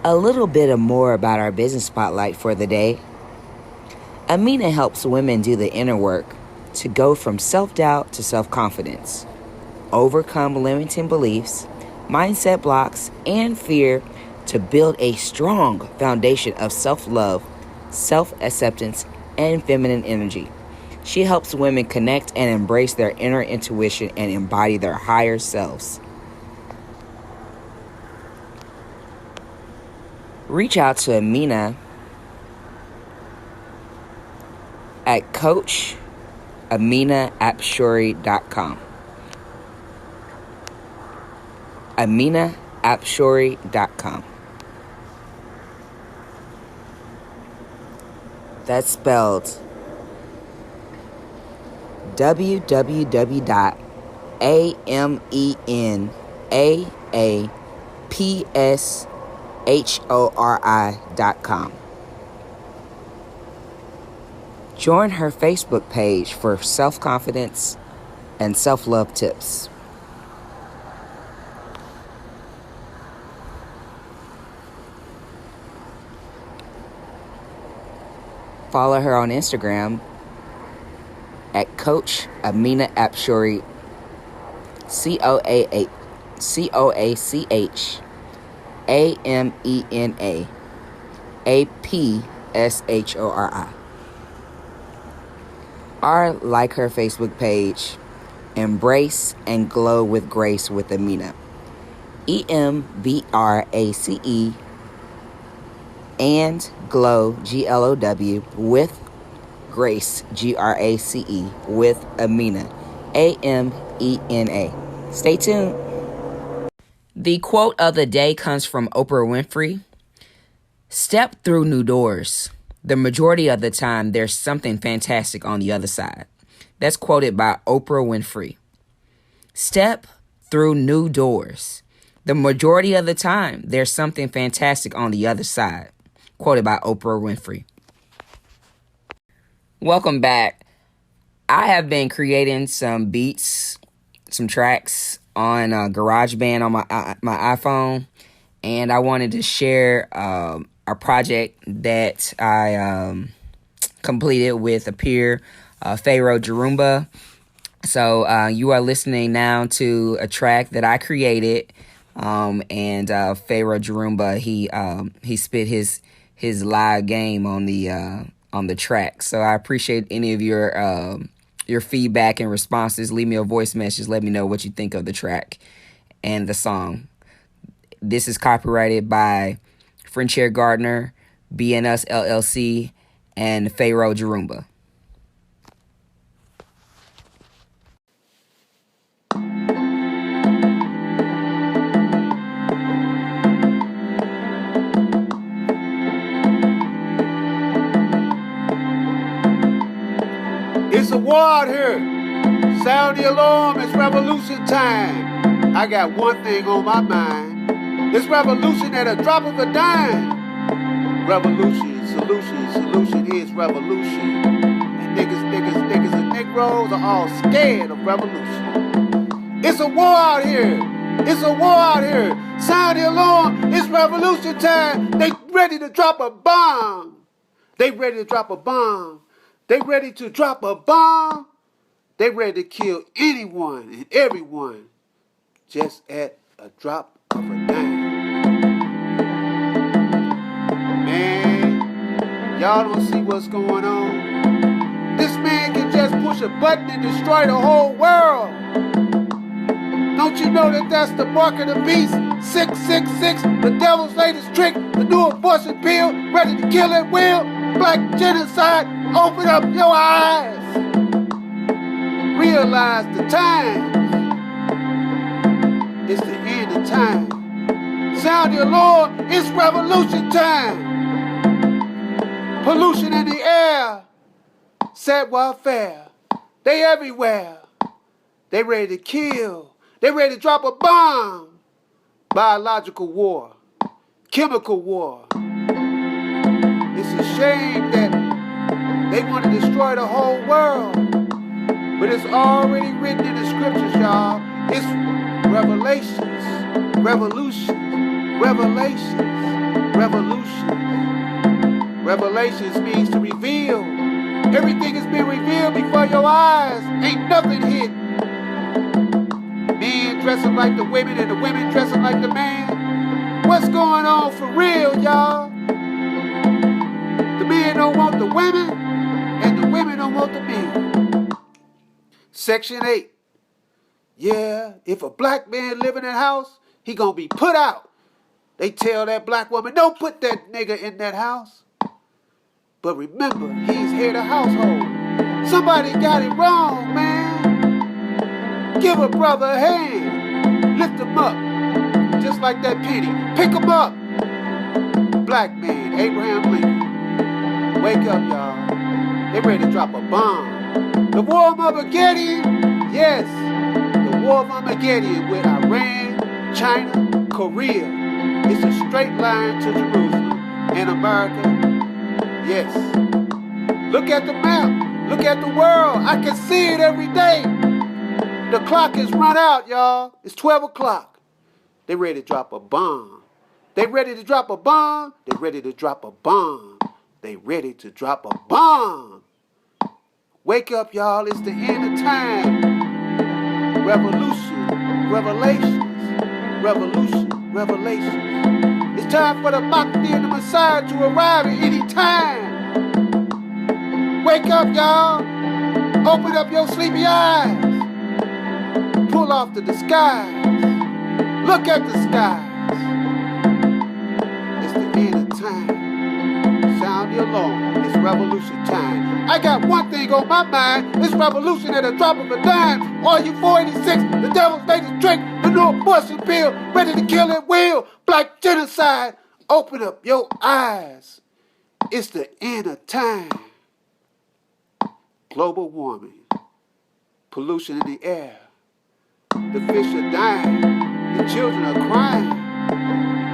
A little bit more about our business spotlight for the day. Amena helps women do the inner work to go from self-doubt to self-confidence, overcome limiting beliefs, mindset blocks, and fear to build a strong foundation of self-love, self-acceptance, and feminine energy. She helps women connect and embrace their inner intuition and embody their higher selves. Reach out to Amena at coachamenaapshori.com. amenaapshori.com. That's spelled www.amenaapshori.com. Join her Facebook page for self-confidence and self-love tips. Follow her on Instagram at Coach Amena Apshori, CoachAmenaApshori. Or like her Facebook page, Embrace and Glow with Grace with Amena. EMBRACE and Glow, GLOW, with Grace, GRACE, with Amena, AMENA. Stay tuned. The quote of the day comes from Oprah Winfrey. Step through new doors. The majority of the time, there's something fantastic on the other side. That's quoted by Oprah Winfrey. Step through new doors. The majority of the time, there's something fantastic on the other side. Quoted by Oprah Winfrey. Welcome back. I have been creating some beats, some tracks on GarageBand on my iPhone, and I wanted to share a project that I completed with a peer, Pharaoh Jarumba. So you are listening now to a track that I created, and Pharaoh Jarumba, he spit his live game on the track. So I appreciate any of your feedback and responses. Leave me a voice message. Let me know what you think of the track and the song. This is copyrighted by Frenchair Gardner, BNS LLC, and Pharaoh Jarumba. It's a war out here. Sound the alarm, it's revolution time. I got one thing on my mind. It's revolution at a drop of a dime. Revolution, solution is revolution. And niggas and Negroes are all scared of revolution. It's a war out here. It's a war out here. Sound the alarm, it's revolution time. They ready to drop a bomb. They ready to drop a bomb. They ready to drop a bomb. They ready to kill anyone and everyone just at a drop of a dime. Man, y'all don't see what's going on. This man can just push a button and destroy the whole world. Don't you know that that's the mark of the beast? 666, the devil's latest trick, the new abortion pill, ready to kill at will. Black genocide, open up your eyes. Realize the time. It's the end of time. Sound your alarm, it's revolution time. Pollution in the air, savoir-faire. They everywhere. They ready to kill. They ready to drop a bomb. Biological war, chemical war. It's a shame that they want to destroy the whole world. But it's already written in the scriptures, y'all. It's revelations, revolutions, revelations. Revolution. Revelations means to reveal. Everything has been revealed before your eyes. Ain't nothing hidden. Men dressing like the women and the women dressing like the man. What's going on for real, y'all? The men don't want the women and the women don't want the men. Section 8. Yeah, if a black man live in that house, he gonna be put out. They tell that black woman, don't put that nigga in that house. But remember, he's head of household. Somebody got it wrong, man. Give a brother a hand. Lift him up. Just like that penny. Pick him up. Black man, Abraham Lincoln. Wake up, y'all. They ready to drop a bomb. The war of Armageddon? Yes. The war of Armageddon with Iran, China, Korea. It's a straight line to Jerusalem. And America? Yes. Look at the map. Look at the world. I can see it every day. The clock is run out, y'all. It's 12 o'clock. They ready to drop a bomb. They ready to drop a bomb. They ready to drop a bomb. They ready to drop a bomb. Wake up, y'all. It's the end of time. Revolution. Revelations. Revolution. Revelations. It's time for the Mahdi and the Messiah to arrive at any time. Wake up, y'all. Open up your sleepy eyes. Pull off the disguise. Look at the skies. It's the end of time. Sound the alarm. It's revolution time. I got one thing on my mind. It's revolution at a drop of a dime. All you 486, the devil's latest trick, the new abortion pill, ready to kill at will. Black genocide. Open up your eyes. It's the end of time. Global warming. Pollution in the air. The fish are dying. The children are crying.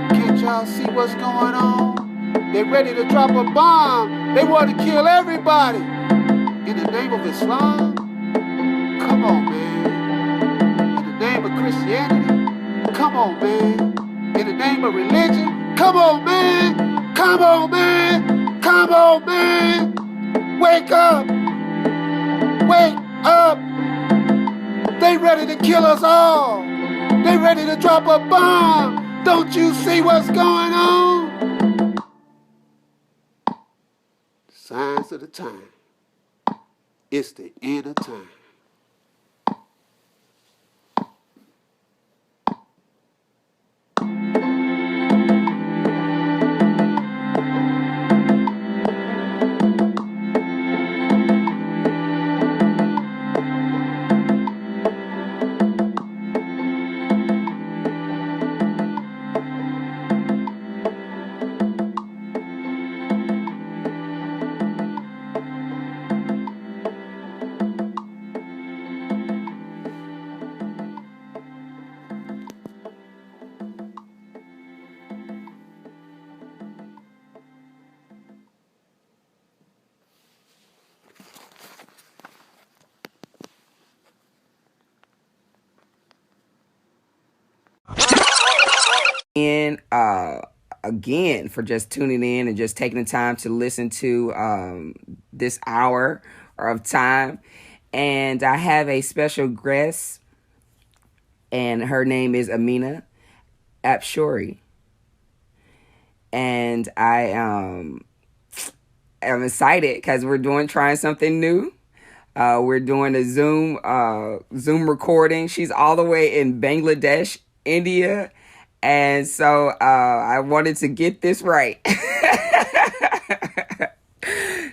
Can't y'all see what's going on? They're ready to drop a bomb. They want to kill everybody. In the name of Islam? Come on, man. In the name of Christianity? Come on, man. In the name of religion? Come on, man. Come on, man. Come on, man. Wake up. Wake up. They ready to kill us all. They ready to drop a bomb. Don't you see what's going on? Signs of the time. It's the end of time. And again, for just tuning in and just taking the time to listen to this hour of time. And I have a special guest, and her name is Amena Apshori. And I am excited because we're trying something new. We're doing a Zoom recording. She's all the way in Bangladesh, India. And so I wanted to get this right.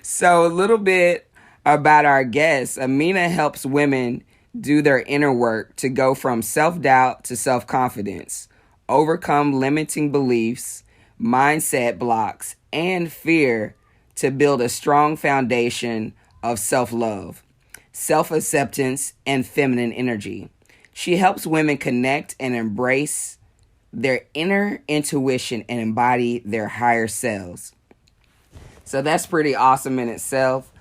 So a little bit about our guest. Amena helps women do their inner work to go from self-doubt to self-confidence, overcome limiting beliefs, mindset blocks, and fear to build a strong foundation of self-love, self-acceptance, and feminine energy. She helps women connect and embrace their inner intuition and embody their higher selves. So that's pretty awesome in itself.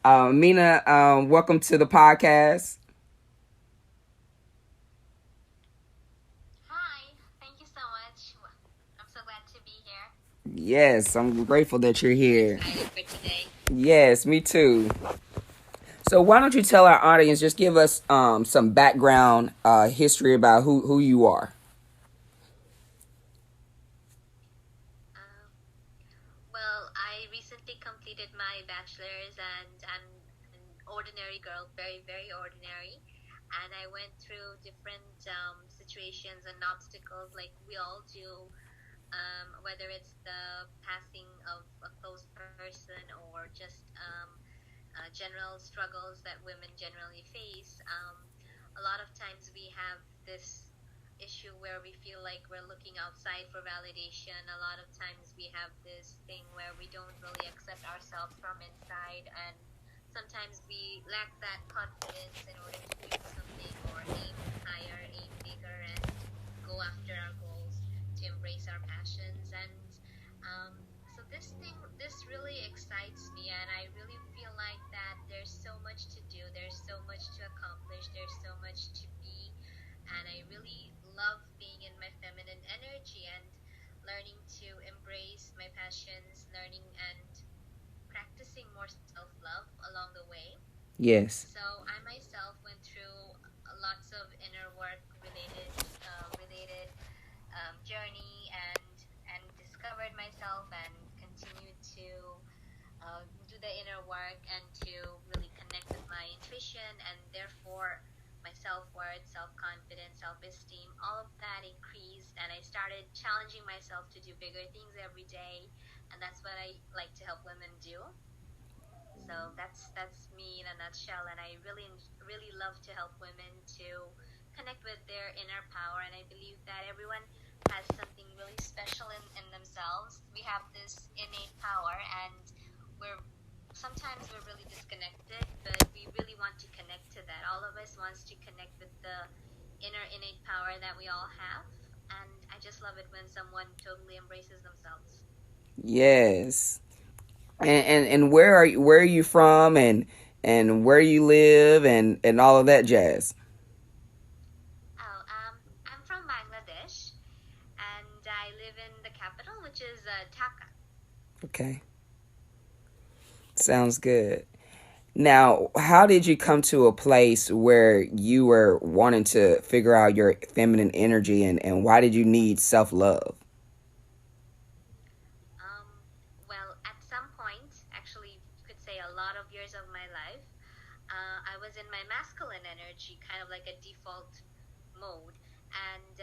Amena, welcome to the podcast. Hi, thank you so much. I'm so glad to be here. Yes, I'm grateful that you're here. Excited for today. Yes, me too. So why don't you tell our audience, just give us some background history about who you are. Um, well, I recently completed my bachelor's and I'm an ordinary girl, very, very ordinary. And I went through different situations and obstacles like we all do, whether it's the passing of a close person or just general struggles that women generally face. A lot of times we have this issue where we feel like we're looking outside for validation. A lot of times we have this thing where we don't really accept ourselves from inside, and sometimes we lack that confidence in order to do something or aim higher, aim bigger, and go after our goals, to embrace our passions. And um, so this really excites me, and I really feel like that there's so much to do, there's so much to accomplish, there's so much to be, and I really love being in my feminine energy and learning to embrace my passions, learning and practicing more self-love along the way. Yes. So I myself went through lots of inner work related journey and discovered myself and continued to do the inner work and to really connect with my intuition, and therefore my self-worth, self-confidence, self-esteem, all of that increased, and I started challenging myself to do bigger things every day, and that's what I like to help women do. So that's me in a nutshell, and I really love to help women to connect with their inner power. And I believe that everyone has something really special in themselves. We have this innate power, and we're sometimes we're really disconnected, but we really want to connect to that. All of us wants to connect with the inner innate power that we all have, and I just love it when someone totally embraces themselves. Yes. And where are you from, and where you live, and all of that jazz. Oh, I'm from Bangladesh, and I live in the capital, which is Dhaka. Okay. Sounds good. Now, how did you come to a place where you were wanting to figure out your feminine energy, and why did you need self love? Um, well, at some point, actually, you could say a lot of years of my life, I was in my masculine energy, kind of like a default mode. And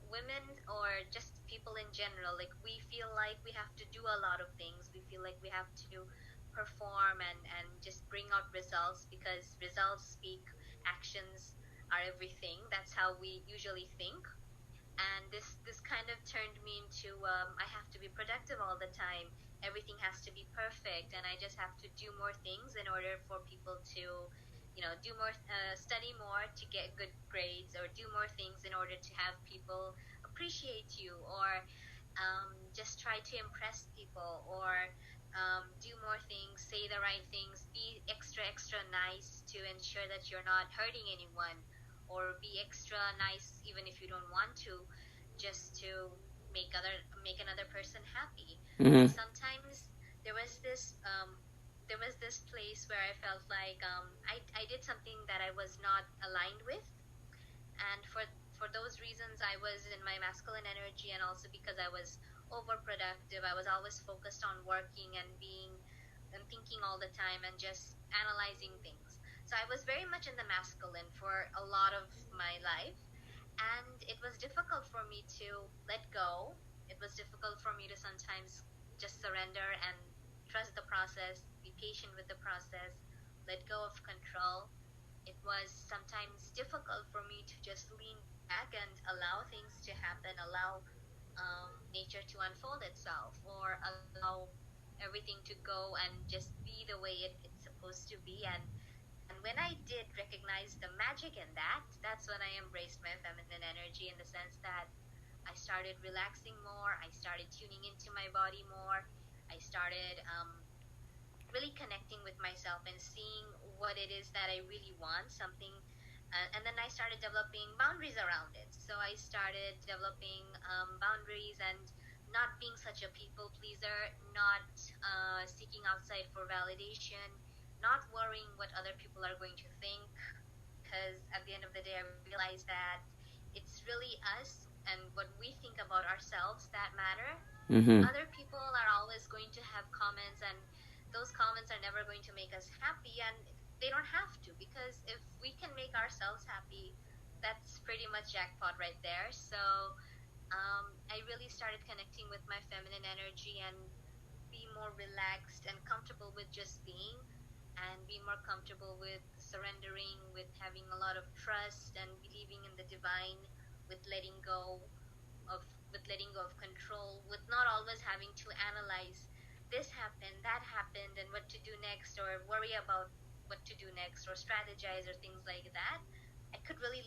women, or just people in general, like we feel like we have to do a lot of things. We feel like we have to perform and just bring out results, because results speak, actions are everything. That's how we usually think, and this kind of turned me into I have to be productive all the time. Everything has to be perfect, and I just have to do more things in order for people to, do more, study more to get good grades, or do more things in order to have people appreciate you, or just try to impress people, or do more things, say the right things, be extra extra nice to ensure that you're not hurting anyone, or be extra nice even if you don't want to, just to make another person happy. But Mm-hmm. sometimes there was this there was this place where I felt like I did something that I was not aligned with, and for those reasons I was in my masculine energy, and also because I was overproductive. I was always focused on working and being and thinking all the time and just analyzing things. So I was very much in the masculine for a lot of my life, and it was difficult for me to let go. It was difficult for me to sometimes just surrender and trust the process, be patient with the process, let go of control. It was sometimes difficult for me to just lean back and allow things to happen, allow nature to unfold itself, or allow everything to go and just be the way it's supposed to be. And when I did recognize the magic in that, that's when I embraced my feminine energy, in the sense that I started relaxing more, I started tuning into my body more, I started really connecting with myself and seeing what it is that I really want, something. And then I started developing boundaries around it. So I started developing boundaries and not being such a people pleaser, not seeking outside for validation, not worrying what other people are going to think. Because at the end of the day, I realized that it's really us and what we think about ourselves that matter. Mm-hmm. Other people are always going to have comments, and those comments are never going to make us happy, and they don't have to, because if we can make ourselves happy, that's pretty much jackpot right there. So I really started connecting with my feminine energy and be more relaxed and comfortable with just being, and be more comfortable with surrendering, with having a lot of trust and believing in the divine, with letting go of with letting go of control, with not always having to analyze this happened, that happened, and what to do next, or worry about what to do next, or strategize, or things like that. I could really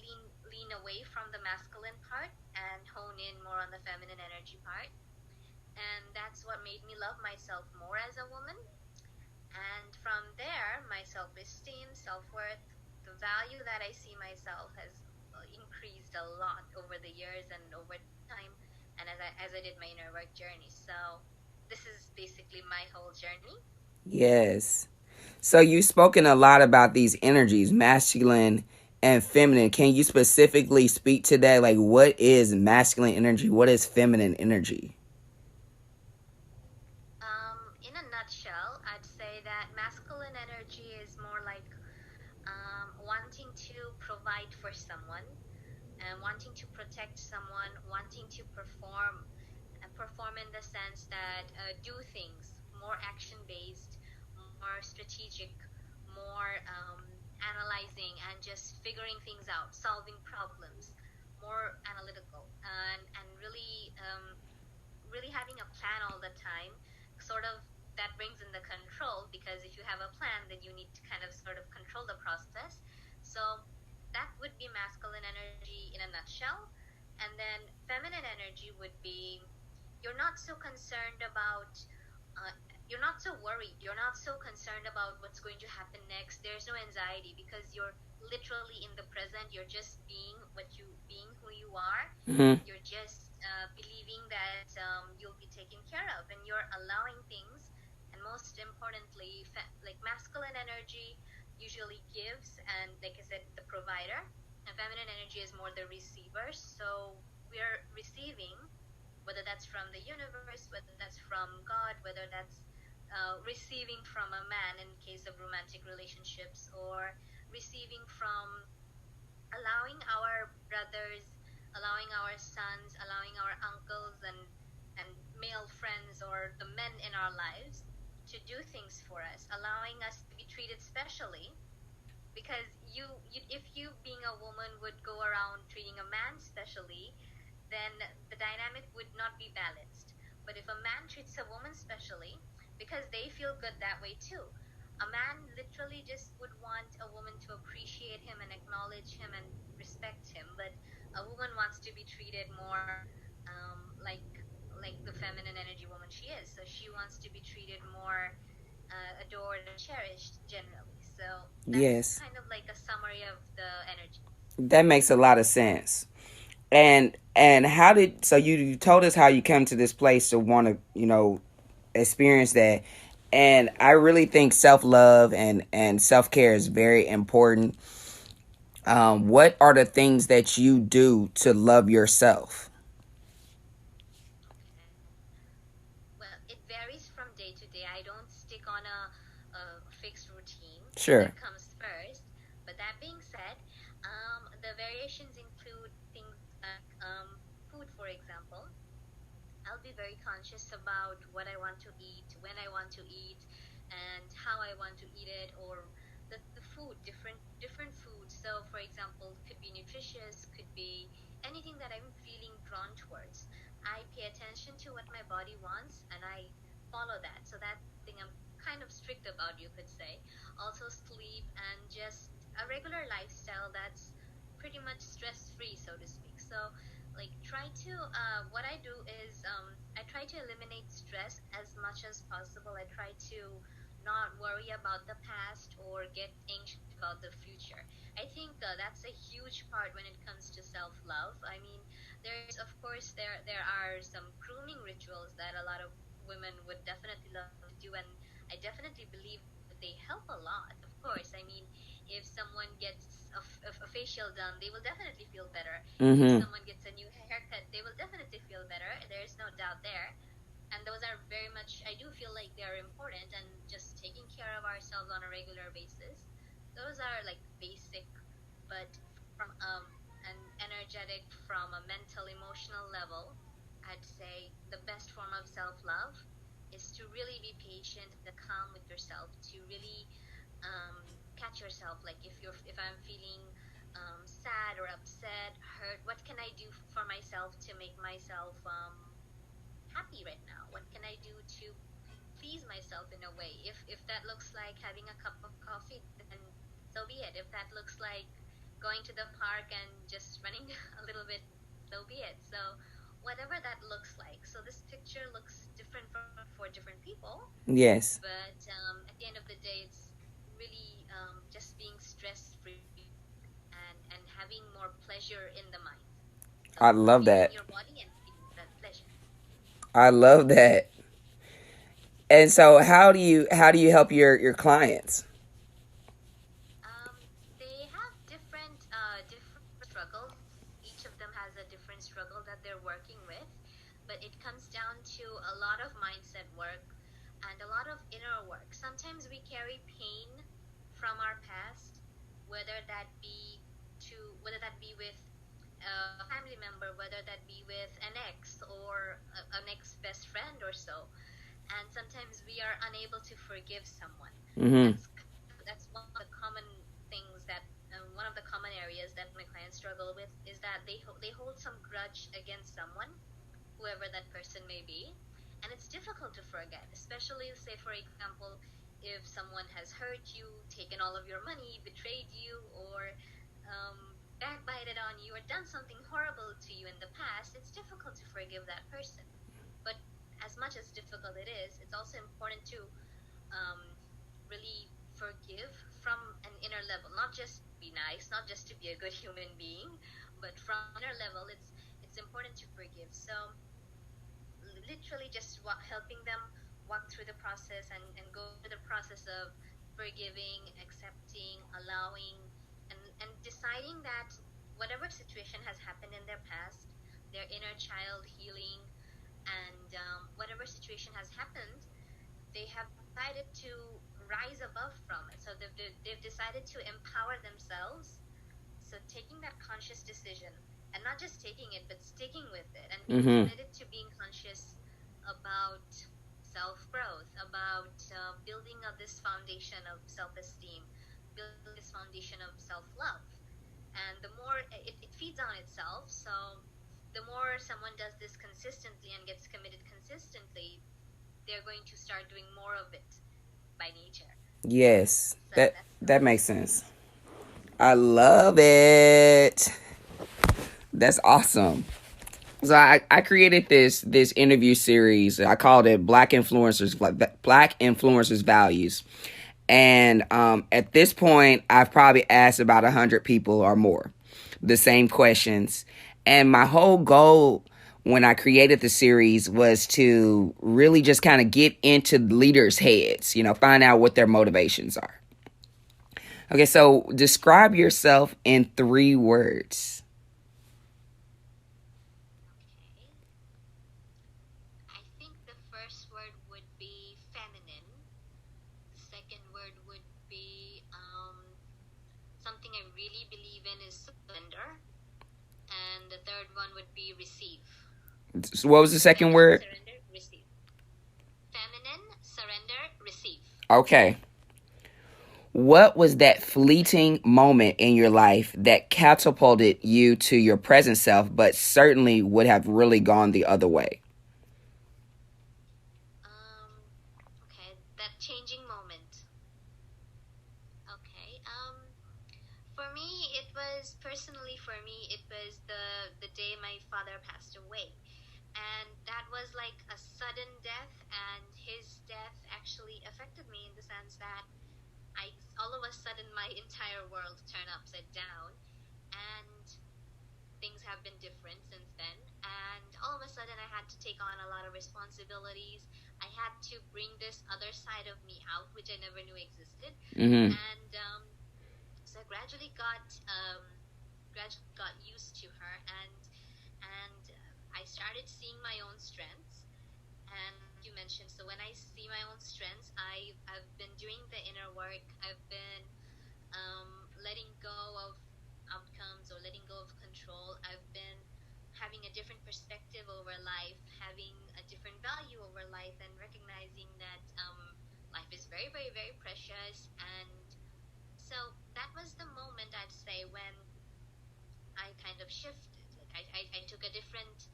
lean away from the masculine part and hone in more on the feminine energy part. And that's what made me love myself more as a woman. And from there, my self esteem, self worth, the value that I see myself has increased a lot over the years and over time, and as I did my inner work journey. So, this is basically my whole journey. Yes. So you've spoken a lot about these energies, masculine and feminine. Can you specifically speak to that? Like, what is masculine energy? What is feminine energy? In a nutshell, I'd say that masculine energy is more like wanting to provide for someone, and wanting to protect someone, wanting to perform in the sense that do things more action based, more strategic, more analyzing and just figuring things out, solving problems, more analytical, and really having a plan all the time, sort of. That brings in the control, because if you have a plan, then you need to kind of sort of control the process. So that would be masculine energy in a nutshell. And then feminine energy would be, you're not so concerned about uh, you're not so worried, you're not so concerned about what's going to happen next. There's no anxiety, because you're literally in the present. You're just being who you are. Mm-hmm. You're just believing that you'll be taken care of, and you're allowing things. And most importantly, like masculine energy usually gives, and like I said, the provider, and feminine energy is more the receiver. So we're receiving, whether that's from the universe, whether that's from God, whether that's receiving from a man in case of romantic relationships, or receiving from allowing our brothers, allowing our sons, allowing our uncles and male friends, or the men in our lives, to do things for us, allowing us to be treated specially. Because if you being a woman would go around treating a man specially, then the dynamic would not be balanced. But if a man treats a woman specially, because they feel good that way too. A man literally just would want a woman to appreciate him and acknowledge him and respect him, but a woman wants to be treated more like the feminine energy woman she is. So she wants to be treated more adored and cherished generally. So that's Yes. kind of like a summary of the energies. That makes a lot of sense. And how did so you told us how you come to this place to want to experience that, and I really think self love and self care is very important. What are the things that you do to love yourself? Okay. Well, it varies from day to day. I don't stick on a fixed routine Sure. that comes first. But that being said, the variations include things like food, for example. I'll be very conscious about what I want to eat, when I want to eat, and how I want to eat it, or the food, different foods. So, for example, could be nutritious, could be anything that I'm feeling drawn towards. I pay attention to what my body wants, and I follow that. So that's something I'm kind of strict about, you could say. Also, sleep and just a regular lifestyle that's pretty much stress free, so to speak. So like try to what I do is I try to eliminate stress as much as possible. I try to not worry about the past or get anxious about the future. I think that's a huge part when it comes to self love. I mean, there's of course there are some grooming rituals that a lot of women would definitely love to do, and I definitely believe that they help a lot. Of course, I mean, if someone gets a facial done, they will definitely feel better. If Mm-hmm. someone gets a new haircut, they will definitely feel better. There's no doubt there. And those are very much, I do feel like they're important, and just taking care of ourselves on a regular basis. Those are like basic, but from an energetic, from a mental, emotional level, I'd say the best form of self love is to really be patient and calm with yourself, to really catch yourself. Like if I'm feeling sad or upset, hurt, what can I do for myself to make myself happy right now? What can I do to please myself in a way? If that looks like having a cup of coffee, then so be it. If that looks like going to the park and just running a little bit, so be it. So whatever that looks like. So this picture looks different for different people, Yes. but at the end of the day, it's really just being stress free and having more pleasure in the mind. I So love feeling that. your body and feeling that pleasure. I love that. And so how do you help your clients? Um, they have different struggles. Each of them has a different struggle that they're working with, but it comes down to a lot of mindset work and a lot of inner work. Sometimes we carry pain from our past, whether that be whether that be with a family member, whether that be with an ex or an ex best friend or so, and sometimes we are unable to forgive someone. Mm-hmm. That's one of the common things that one of the common areas that my clients struggle with is that they hold some grudge against someone, whoever that person may be, and it's difficult to forget. Especially, say for example, if someone has hurt you, taken all of your money, betrayed you, or backbited on you, or done something horrible to you in the past, it's difficult to forgive that person. But as much as difficult it is, it's also important to um, really forgive from an inner level, not just be nice, not just to be a good human being, but from inner level, it's important to forgive. So literally just helping them walk through the process and go through the process of forgiving, accepting, allowing, and deciding that whatever situation has happened in their past, their inner child healing, and whatever situation has happened, they have decided to rise above from it. So they've decided to empower themselves. So taking that conscious decision, and not just taking it, but sticking with it and being Mm-hmm. committed to being conscious about self growth, about building up this foundation of self esteem, building this foundation of self love. And the more it feeds on itself, so the more someone does this consistently and gets committed consistently, they're going to start doing more of it by nature. Yes. So That that's the that way. makes sense. I love it. That's awesome. So I created this interview series. I called it Black Influencers Values. And at this point, I've probably asked about 100 people or more the same questions. And my whole goal when I created the series was to really just kind of get into leaders' heads, find out what their motivations are. Okay, so describe yourself in 3 words. Okay. I think the first word would be feminine. The second word would be something I really believe in is surrender. And the third one would be receive. So what was the second Feminine, word? surrender, receive. Feminine, surrender, receive. Okay. What was that fleeting moment in your life that catapulted you to your present self, but certainly would have really gone the other way? Okay, that changing moment. Okay. For me, it was personally for me, it was the day my father passed away. And that was like a sudden death, and his death actually affected me in the sense that I all of a sudden my entire world turned upside down, and things have been different since then. And all of a sudden I had to take on a lot of responsibilities. I had to bring this other side of me out, which I never knew existed. Mm-hmm. And so I gradually got used to her, and I started seeing my own strengths. And like you mentioned, so when I see my own strengths, I've been doing the inner work. I've been letting go of outcomes or letting go of control. I've been having a different perspective over life, having a different value over life, and recognizing that life is very, very, very precious. And so that was the moment, I'd say, when I kind of shifted. Like I took a different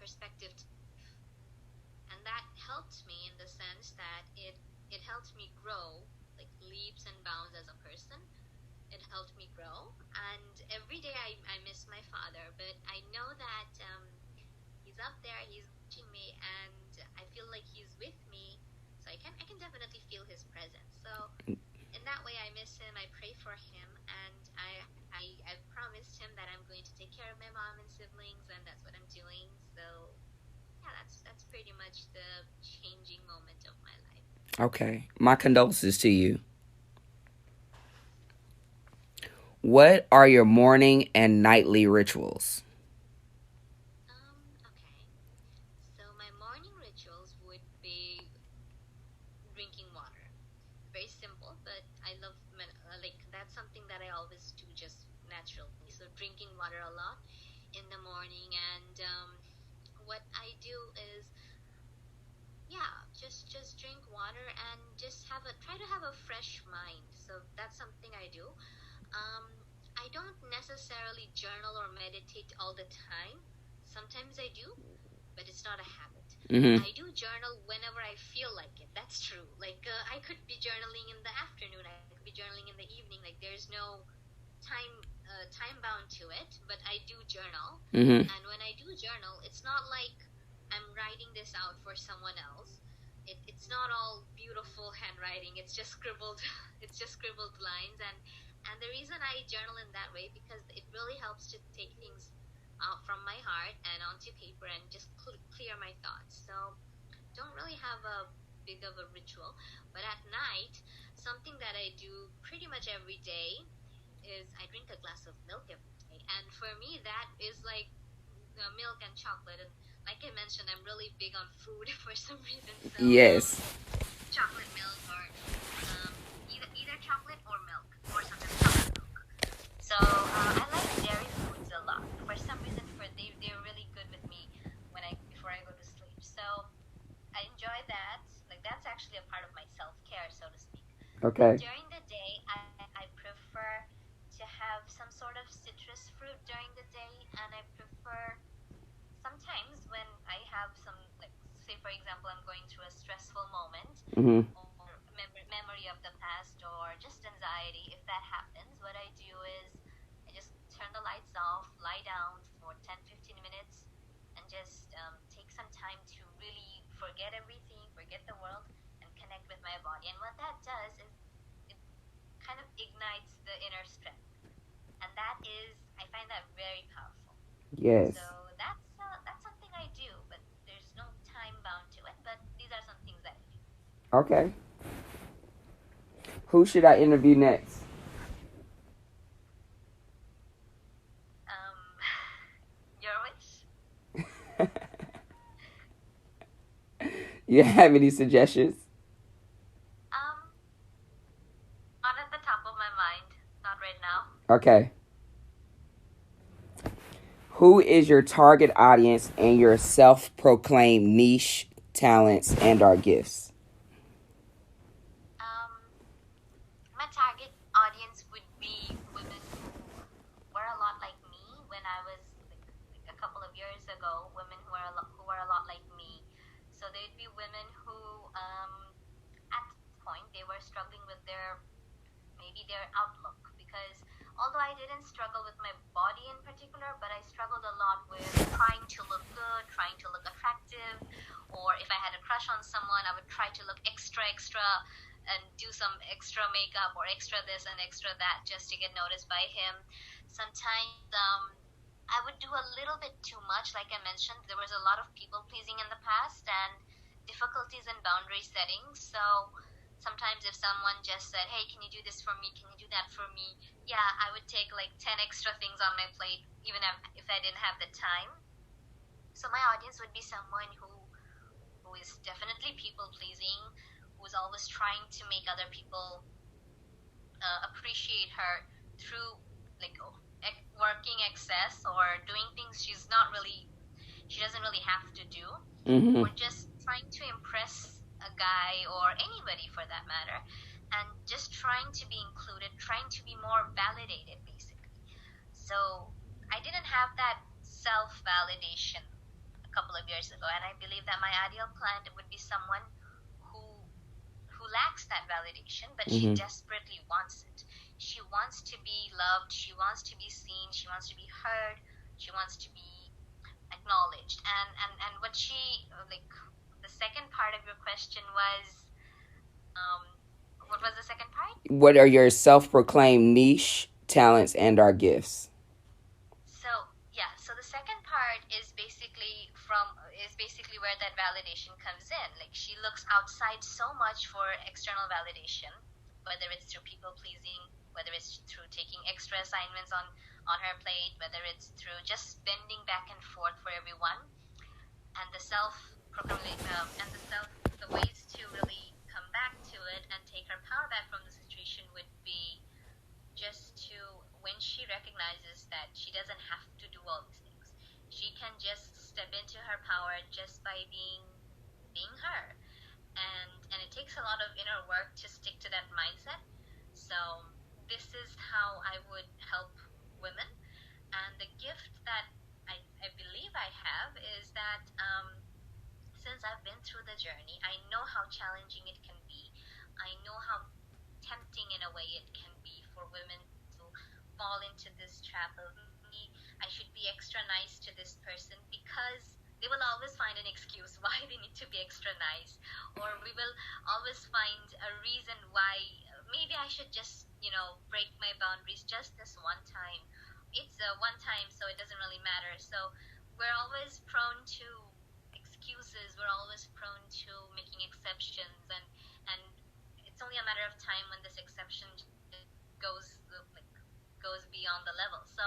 perspective to life, and that helped me in the sense that it helped me grow like leaps and bounds as a person. It helped me grow, and every day I miss my father, but I know that he's up there, he's watching me, and I feel like he's with me, so I can definitely feel his presence. So in that way, I miss him, I pray for him, and I've promised him that I'm going to take care of my mom and siblings, and that's what I'm doing. So yeah, that's pretty much the changing moment of my life. Okay. My condolences to you. What are your morning and nightly rituals? Okay. So my morning rituals would be drinking water. Very simple, but I love like that's something that I always do just naturally. So drinking water a lot in the morning, and what I do is, yeah, just drink water and just try to have a fresh mind. So that's something I do. Um, I don't necessarily journal or meditate all the time. Sometimes I do, but it's not a habit. Mm-hmm. I do journal whenever I feel like it. That's true. Like I could be journaling in the afternoon. I could be journaling in the evening. Like there's no time bound to it. But I do journal, Mm-hmm. and when I do journal, it's not like I'm writing this out for someone else. It's not all beautiful handwriting. It's just scribbled. It's just scribbled lines, and the reason I journal in that way because it really helps to take things from my heart and onto paper and just clear my thoughts. So don't really have a big of a ritual, but at night, something that I do pretty much every day is I drink a glass of milk every day, and for me that is like milk and chocolate. And like I mentioned, I'm really big on food for some reason. So Yes. chocolate milk or either chocolate or milk, or sometimes chocolate milk. So I like dairy foods a lot. For some reason, they're really good with me when I before I go to sleep. So I enjoy that. Like that's actually a part of my self care, so to speak. But Okay. during the day, I prefer to have some sort of citrus fruit during the day, and I prefer sometimes when I have some, like, say for example, I'm going through a stressful moment Mm-hmm. or memory of the past or just anxiety. If that happens, what I do is I just turn the lights off, lie down for 10-15 minutes, and just take some time to really forget everything, forget the world, and connect with my body. And what that does is it kind of ignites the inner strength, and that is, I find that very powerful. Yes. So that's something I do, but there's no time bound to it. But these are some things that I do. Okay. Who should I interview next? Um, your wish. You have any suggestions? Um, not at the top of my mind. Not right now. Okay. Who is your target audience and your self-proclaimed niche talents and our gifts? Um, my target audience would be women who were a lot like me when I was like a couple of years ago. Women who were a lot like me. So they'd be women who, at this point, they were struggling with their maybe their outlook, because Although I didn't struggle with my body in particular, but I struggled a lot with trying to look good, trying to look attractive, or if I had a crush on someone, I would try to look extra, extra and do some extra makeup or extra this and extra that just to get noticed by him. Sometimes I would do a little bit too much. Like I mentioned, there was a lot of people pleasing in the past and difficulties in boundary setting. So sometimes if someone just said, hey, can you do this for me? Can you do that for me? Yeah, I would take like 10 extra things on my plate, even if I didn't have the time. So my audience would be someone who is definitely people pleasing, who's always trying to make other people appreciate her through like working excess or doing things she doesn't really have to do, or just trying to impress a guy or anybody for that matter, and just trying to be included, trying to be more validated basically. So I didn't have that self-validation a couple of years ago, and I believe that my ideal client would be someone who lacks that validation, but she desperately wants it. She wants to be loved, she wants to be seen, she wants to be heard, she wants to be acknowledged. And what she like the second part of your question was what was the second part? What are your self-proclaimed niche talents and our gifts? So yeah, so the second part is basically where that validation comes in. Like she looks outside so much for external validation, whether it's through people pleasing, whether it's through taking extra assignments on her plate, whether it's through just bending back and forth for everyone. And the the ways to really come back to it and take her power back from the situation would be just to, when she recognizes that she doesn't have to do all these things, she can just step into her power just by being her. And it takes a lot of inner work to stick to that mindset. So this is how I would help women. And the gift that I believe I have is that since I've been through the journey, I know how challenging it can be. I know how tempting in a way it can be for women to fall into this trap of me. I should be extra nice to this person, because they will always find an excuse why they need to be extra nice, or we will always find a reason why maybe I should just break my boundaries just this one time. It's a one time, so it doesn't really matter. So we're always prone to excuses, we're always prone to making exceptions, and it's only a matter of time when this exception goes beyond the level. So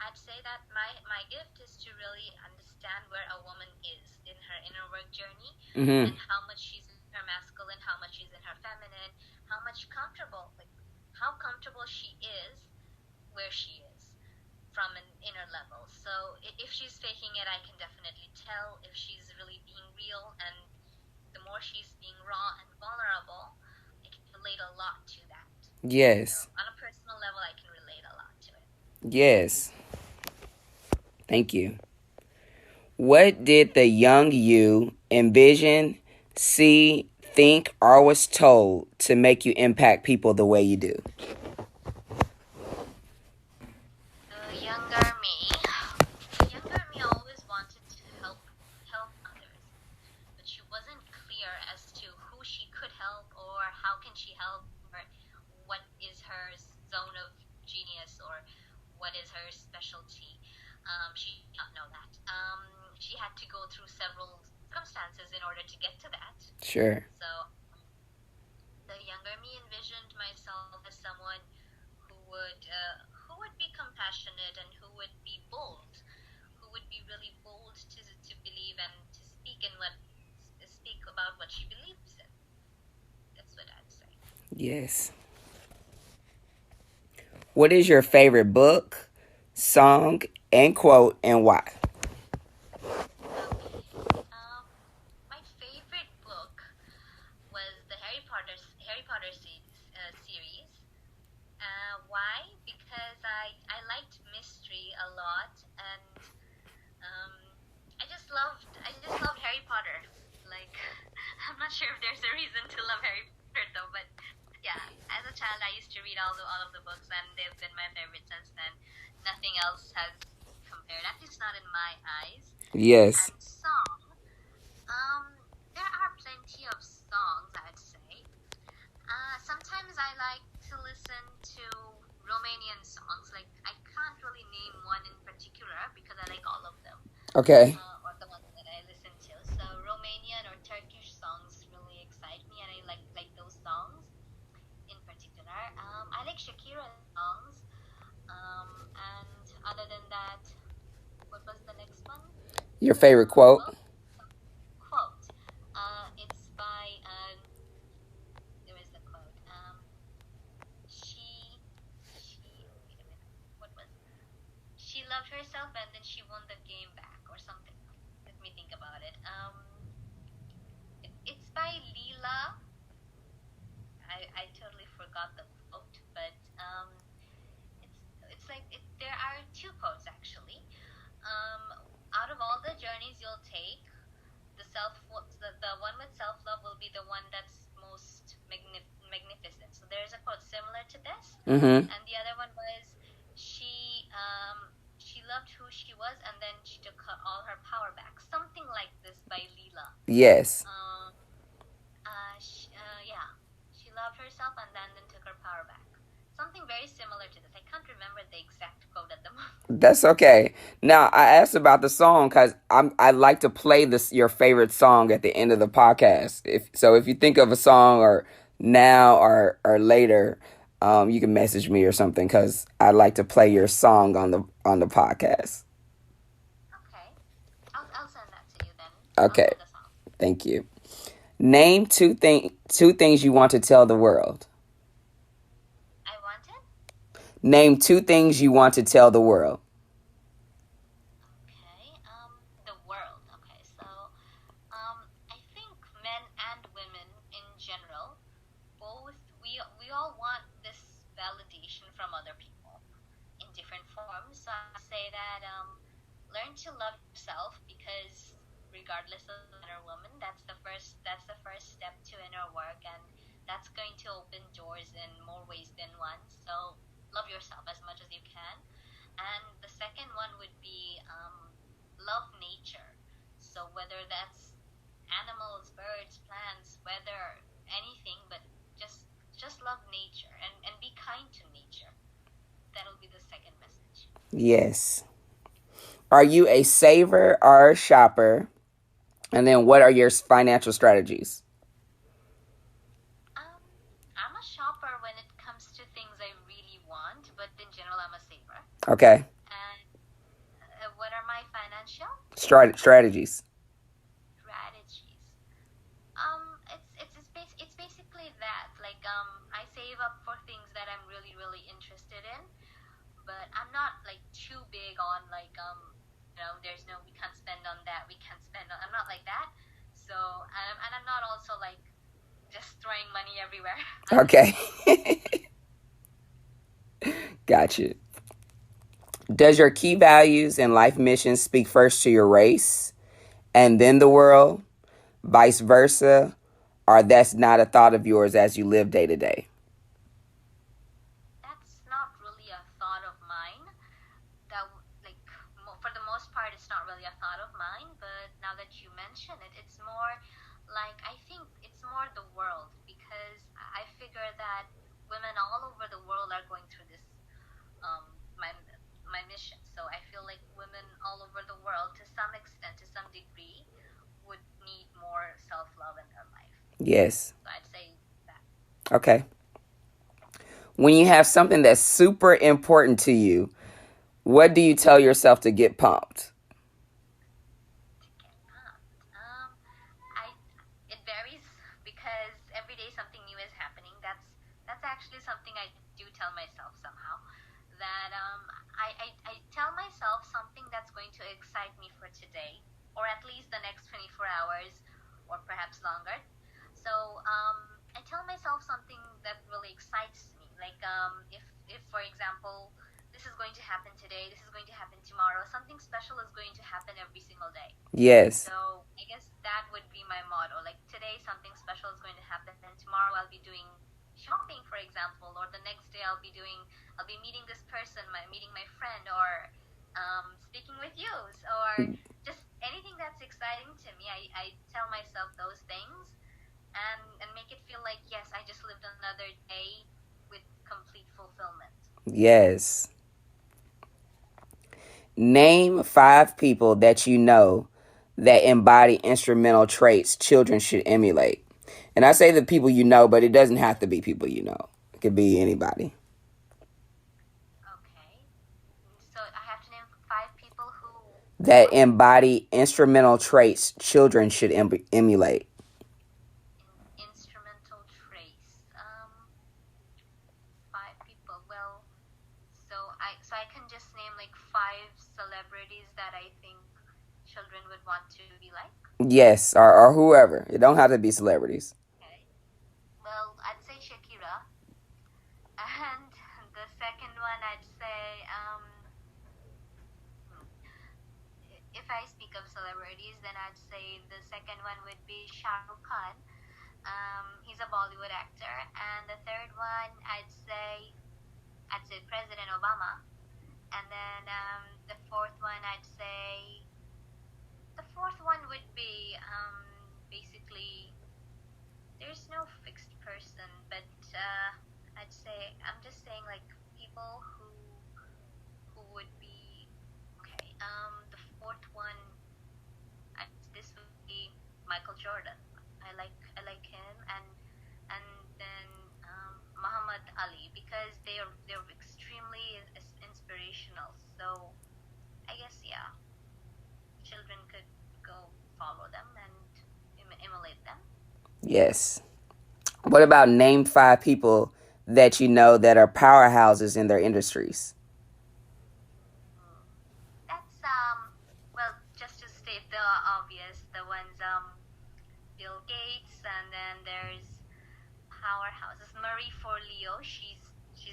I'd say that my gift is to really understand where a woman is in her inner work journey, and how much she's in her masculine, how much she's in her feminine, how comfortable she is where she is from an inner level. So if she's faking it, I can definitely tell. If she's really being real, and the more she's being raw and vulnerable, I can relate a lot to that. Yes. So on a personal level, I can relate a lot to it. Yes. Thank you. What did the young you envision, see, think, or was told to make you impact people the way you do? The younger me always wanted to help others, but she wasn't clear as to who she could help, or how can she help, or what is her zone of genius, or what is her specialty. She did not know that. She had to go through several circumstances in order to get to that. Sure. So the younger me envisioned myself as someone who would be compassionate, and who would be bold, who would be really bold to believe and to speak about what she believes in. That's what I'd say. Yes. What is your favorite book, song, and quote, and why? My favorite book was the Harry Potter series. Why? Because I liked mystery a lot, and I just loved Harry Potter. Like I'm not sure if there's a reason to love Harry Potter though, but yeah, as a child I used to read read all of the books, and they've been my favorite since then. Nothing else has compared, at least not in my eyes. Yes. And song, there are plenty of songs, I'd say. Sometimes I like to listen to Romanian songs. Like, I can't really name one in particular because I like all of them, Okay. or the ones that I listen to. So Romanian or Turkish songs really excite me, and I like those songs in particular. I like Shakira songs. And other than that, what was the next one? Your favorite quote? Well, quote. It's by there is the quote. Wait a minute. What was? She loved herself and then she won the game back or something. Let me think about it. It's by Leela. I totally forgot the quote, but it's like there are two quotes actually. Um, Out of all the journeys you'll take, the one with self love will be the one that's most magnificent. So there's a quote similar to this, Mm-hmm. and the other one was she loved who she was, and then she took all her power back. Something like this by Leela. Yes. Yeah, she loved herself and then took her power back. Something very similar to this. I can't remember the exact quote at the moment. That's okay. Now I asked about the song because I like to play this your favorite song at the end of the podcast. If you think of a song or now or later, you can message me or something because I like to play your song on the podcast. Okay, I'll send that to you then. Okay, I'll send the song. thank you. Name two things you want to tell the world. I wanted. Name two things you want to tell the world. Okay. The world. Okay. So, I think men and women in general, both we all want this validation from other people in different forms. So I say that learn to love yourself because regardless of man or woman, that's the first step to inner work, and that's going to open doors in more ways than one. So love yourself as much as you can. And the second one would be love nature. So whether that's animals, birds, plants, weather, anything, but just love nature and be kind to nature. That'll be the second message. Yes. Are you a saver or a shopper? And then what are your financial strategies? Um, I'm a shopper when it comes to things I really want, but in general, I'm a saver. Okay. And what are my financial Strategies. strategies? It's basically that. Like I save up for things that I'm really interested in, but I'm not like too big on like there's no we can't spend on that, we can't spend on. I'm not like that. So and I'm not also like just throwing money everywhere. Okay. Gotcha. Does your key values and life mission speak first to your race and then the world, vice versa, or that's not a thought of yours as you live day to day? That's not really a thought of mine. That like for the most part, it's not really a thought of mine. But now that you mention it, it's more like I think it's more the world because I figure that women all over the world are going through this my mission. So I feel like women all over the world, to some extent, to some degree, would need more self love in their life. Yes. So I'd say that. Okay. When you have something that's super important to you, what do you tell yourself to get pumped? To get pumped. I it varies because every day something new is happening. That's actually something I do tell myself somehow. That I tell myself something that's going to excite me for today, or at least the next 24 hours, or perhaps longer. So I tell myself something that really excites me. Like if for example, this is going to happen today, this is going to happen tomorrow, something special is going to happen every single day. Yes. So I guess that would be my motto. Like today, something special is going to happen, and tomorrow I'll be doing shopping, for example, or the next day I'll be meeting this person, meeting my friend, or speaking with you, or just anything that's exciting to me. I tell myself those things and make it feel like, yes, I just lived another day with complete fulfillment. Yes. Name 5 people that you know that embody instrumental traits children should emulate. And I say the people you know, but it doesn't have to be people you know. It could be anybody. Okay. So I have to name 5 people who That what? embody instrumental traits children should emulate. Instrumental trace. 5 people. Well, so I can just name like 5 celebrities that I think children would want to be like. Yes, or whoever. It don't have to be celebrities. Okay. Well, I'd say Shakira, and the second one I'd say if I speak of celebrities, then I'd say the second one would be Shah Rukh Khan. He's a Bollywood actor, and the third one I'd say President Obama, and then the fourth one would be basically there's no fixed person, but I'd say I'm just saying like people who would be okay. The fourth one, this would be Michael Jordan. I like him, and then Muhammad Ali, because they're extremely inspirational. So I guess, yeah, children could go follow them and emulate them. Yes. What about name 5 people that you know that are powerhouses in their industries? That's well, just to state the obvious, the ones Bill Gates, and then there's powerhouses. Marie Forleo, she's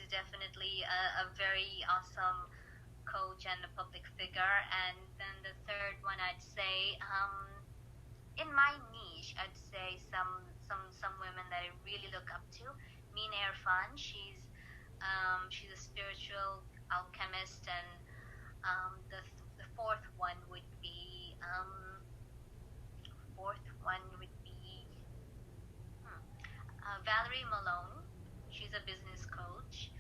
definitely a very awesome coach and a public figure. And then the third one, I'd say, in my niche, I'd say some women that I really look up to. Mina Irfan, she's a spiritual alchemist, and the fourth one would be Valerie Malone. She's a business coach,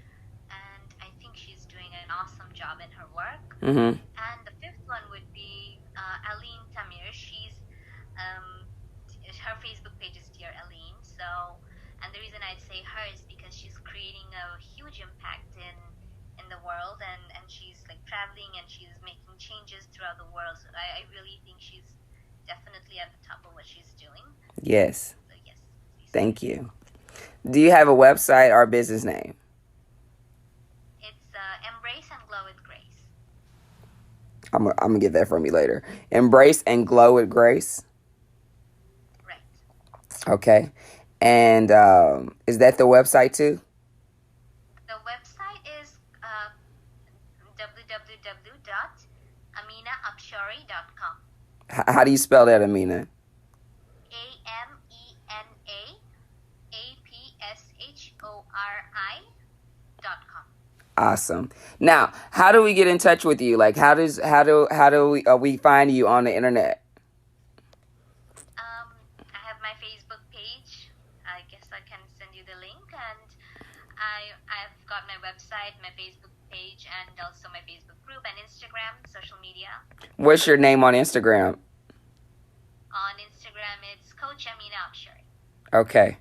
and I think she's doing an awesome job in her work. Mm-hmm. And the fifth one would be Aline Tamir. Her Facebook page is Dear Aline. So, and the reason I'd say her is because she's creating a huge impact in the world, and she's like traveling and she's making changes throughout the world. So I really think she's definitely at the top of what she's doing. Yes. So yes. Thank you. Do you have a website or business name? It's Embrace and Glow with Grace. I'm gonna get that from you later. Embrace and Glow with Grace. Right. Okay. And is that the website too? The website is www.amenaapshori.com. How do you spell that, Amena? AMENAAPSHORI.com. Awesome. Now, how do we get in touch with you? Like, how do we find you on the internet? I have my Facebook page. I guess I can send you the link, and I've got my website, my Facebook page, and also my Facebook group and Instagram, social media. What's your name on Instagram? On Instagram, it's Coach Amena Apshori. Okay.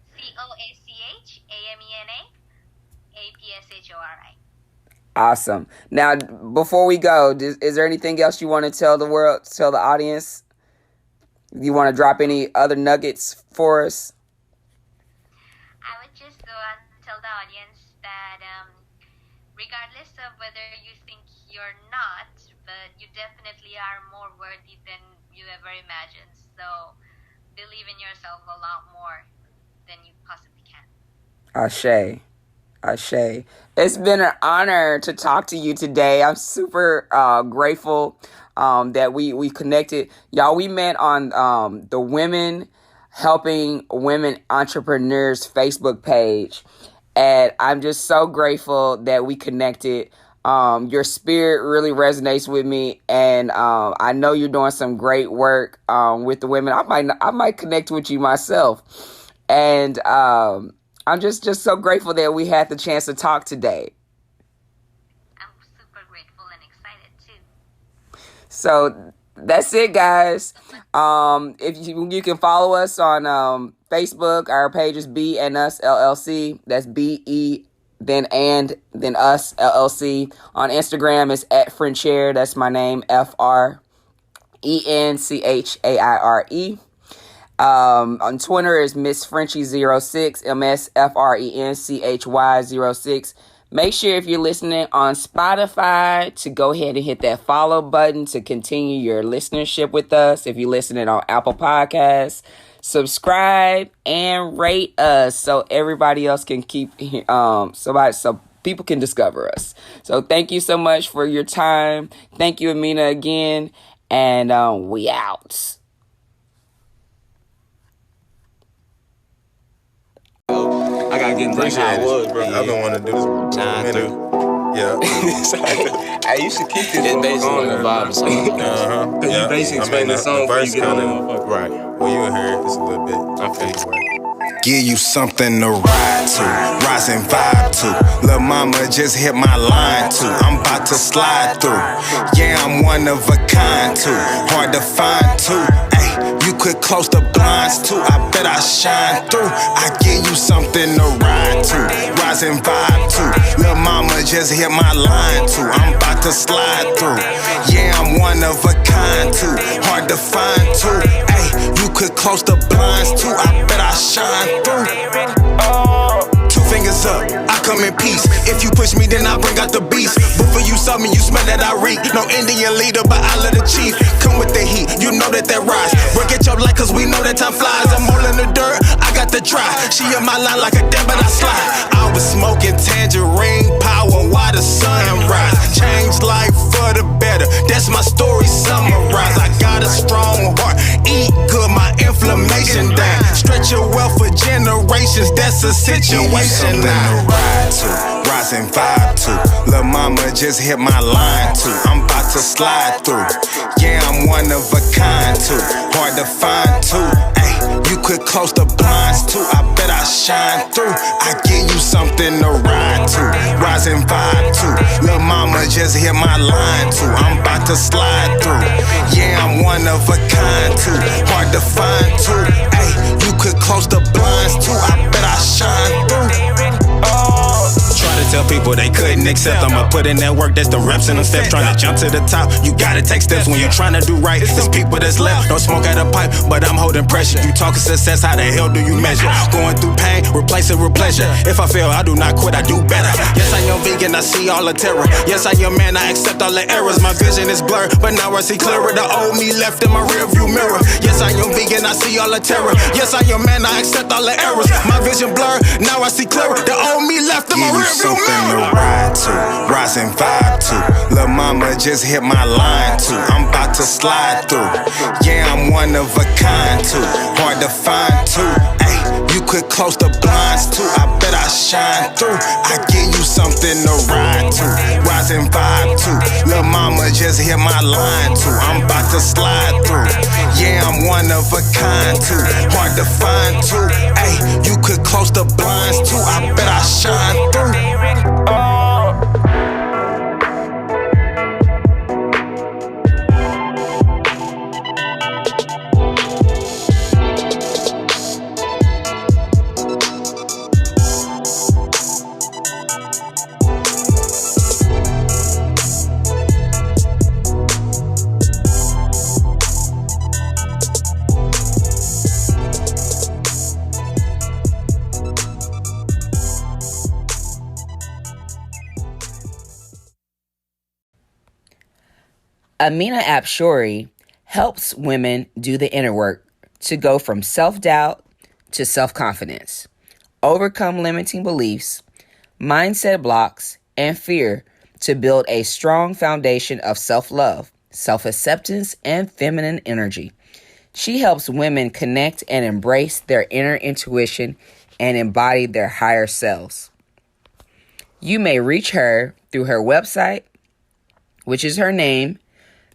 CoachAmenaApshori. Awesome. Now, before we go, is there anything else you want to tell the world, tell the audience? You want to drop any other nuggets for us? I would just want to tell the audience that regardless of whether you think you're not, but you definitely are more worthy than you ever imagined. So believe in yourself a lot more than you possibly can. Ashe. Ashe. It's been an honor to talk to you today. I'm super grateful that we connected. Y'all, we met on the Women Helping Women Entrepreneurs Facebook page. And I'm just so grateful that we connected. Your spirit really resonates with me, and I know you're doing some great work with the women. I might connect with you myself, and I'm just so grateful that we had the chance to talk today. I'm super grateful and excited too. So that's it, guys. If you can follow us on Facebook, our page is B and Us LLC. That's BE then us LLC. On Instagram is at Frenchair. That's my name, FRENCHAIRE. On Twitter is Miss Frenchie06, MSFRENCHY06. Make sure if you're listening on Spotify to go ahead and hit that follow button to continue your listenership with us. If you're listening on Apple Podcasts, subscribe and rate us so everybody else can so people can discover us. So thank you so much for your time. Thank you, Amena, again. And we out. I gotta get into how it was, bro. I've been wanting to do this for a minute. Yeah. Hey, you should keep this. It's based on the vibe of song. Yeah. You basically explain the song before you get on the right. Well, you in here, it's a little bit. Okay. Give you something to ride to, rise and vibe to. Lil' mama just hit my line too. I'm about to slide through. Yeah, I'm one of a kind too. Hard to find too. Ay, you could close the blinds too. I bet I shine through. I give you something to ride to, rise and vibe to. Lil' mama just hit my line too. I'm about to slide through. Yeah, I'm one of a kind too. Hard to find too. Ay, you could close the blinds too. I bet I shine through. Two fingers up, I come in peace. If you push me, then I bring out the beast. Before you saw me, you smell that I reek. No Indian leader, but I love the chief. Come with the heat, you know that rise. Break it your light, cause we know that time flies. I'm all in the dirt, I got the dry. She in my line like a dam, but I slide. I was smoking tangerine power while the sun rise. Change life for the better, that's my story summarized. I got a strong heart, eat good, my inflammation down. Stretch your wealth for generations, that's a situation now. Ride to, rise and vibe to. Lil' mama just hit my line too. I'm about to slide through. Yeah, I'm one of a kind too. Hard to find too. Ay, you could close the blinds too. I bet I shine through. I give you something to ride to, rise and vibe to. Lil' mama just hit my line too. I'm about to slide through. Yeah, I'm one of a kind too. Hard to find too. Ay, you could close the blinds too. I bet I shine through. Try to tell people they couldn't accept. I'ma put in that work, that's the reps and the steps. Trying to jump to the top, you gotta take steps when you're trying to do right. There's people that's left, don't smoke out a pipe, but I'm holding pressure. You talking success, how the hell do you measure? Going through pain, replace it with pleasure. If I fail, I do not quit, I do better. Yes, I am vegan, I see all the terror. Yes, I am man, I accept all the errors. My vision is blurred, but now I see clearer. The old me left in my rear view mirror. Yes, I am vegan, I see all the terror. Yes, I am man, I accept all the errors. My vision blurred, now I see clearer. The old me left in my rear view mirror. Something to ride to, rise and vibe to. Lil' mama just hit my line too. I'm about to slide through. Yeah, I'm one of a kind too. Hard to find too. Ay, you could close the blinds too. I bet I shine through. I give you something to ride to, rise and vibe to. Lil' mama just hit my line too. I'm about to slide through. Yeah, I'm one of a kind too. Hard to find too. Ay, you could close the blinds too. I bet I shine through. Amena Apshori helps women do the inner work to go from self-doubt to self-confidence, overcome limiting beliefs, mindset blocks, and fear to build a strong foundation of self-love, self-acceptance, and feminine energy. She helps women connect and embrace their inner intuition and embody their higher selves. You may reach her through her website, which is her name,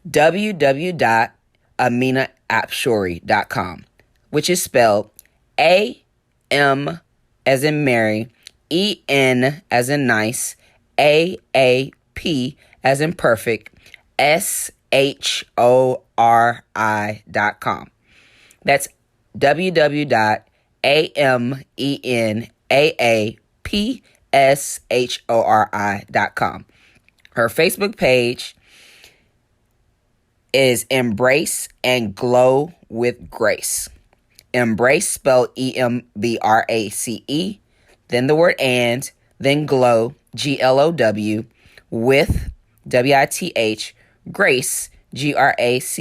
www.amenaapshori.com, which is spelled A-M as in Mary, E-N as in nice, A-A-P as in perfect, SHORI.com. That's www.amenaapshori.com. Her Facebook page is Embrace and Glow with Grace. Embrace spelled EMBRACE, then the word and, then glow, GLOW, with WITH, Grace, GRACE,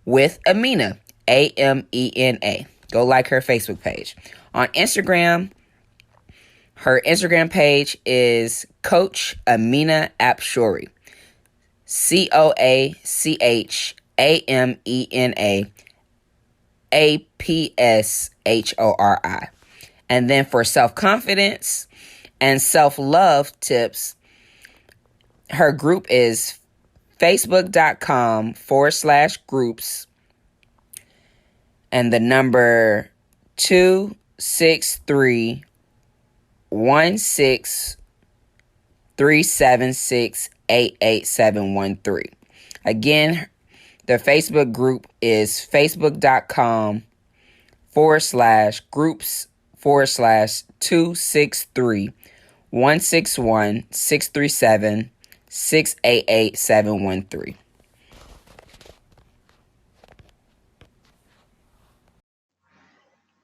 with Amena, AMENA. Go like her Facebook page. On Instagram, her Instagram page is Coach Amena Apshori. COACHAMENA And then for self-confidence and self-love tips, her group is facebook.com/groups and the number 263-16376-88713. Again, the Facebook group is facebook.com/groups/263-161-637-688-713.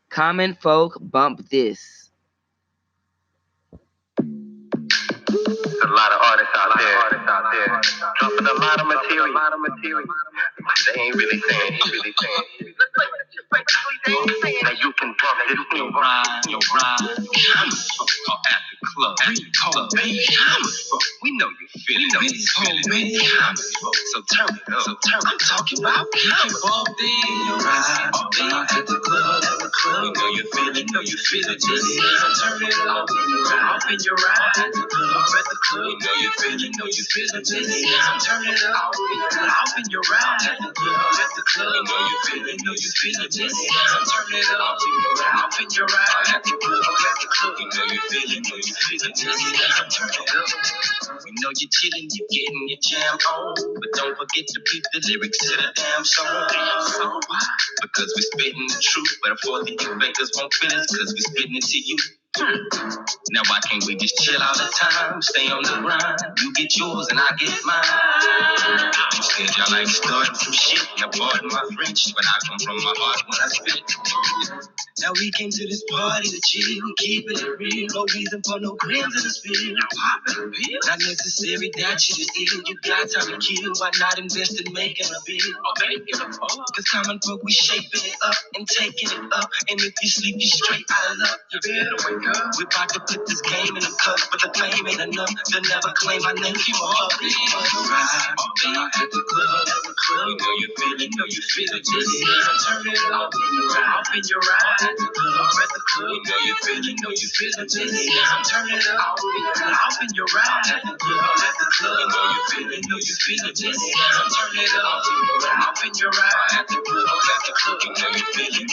Common folk bump this. A lot of artists out there dropping a lot of material. They ain't really saying. Now you can bump this new rhyme. Common folk are at the club. Baby, common folk. We know you feel it. Common folk. So turn it up. I'm talking about common folk. Ride at the club. We know you feel it. Just turn it up. Off in your ride at the club. At the club. We know you feel it. Just turn it up. Off in your ride at the club. At the club. We know you feel it. Just turn it up. Off in your ride at the club. At the club. We know you feel it. Just turn it up. We know you're chilling, you're getting your jam on, but don't forget to beat the lyrics to the damn song. So why? Because we're spitting the truth, but for the you fakers won't feel it, because we're spitting it to you. Now why can't we just chill all the time, stay on the grind? You get yours and I get mine. You said y'all like starting some shit, now pardon my French, but I come from my heart when I spit. Now we came to this party to chill, keeping it real, no reason for no grams in the spill. Popping a pill, not necessary that you just ill. You got time to kill, why not invest in making a bill? Cause common folk, we shaping it up and taking it up. And if you sleep, you straight out of luck. You better wake up. We're about to put this game in the cup, but the fame ain't enough. They'll never claim my name. Keep on up, ride at the club. We know you feel it, just turn it up. Off in your ride at the club. At the club, we know you feel it, just turn it up. Off in your ride at the club. At the club, we know you feel it, just turn it up. Off in your ride at the club. At the club, we know you feel it,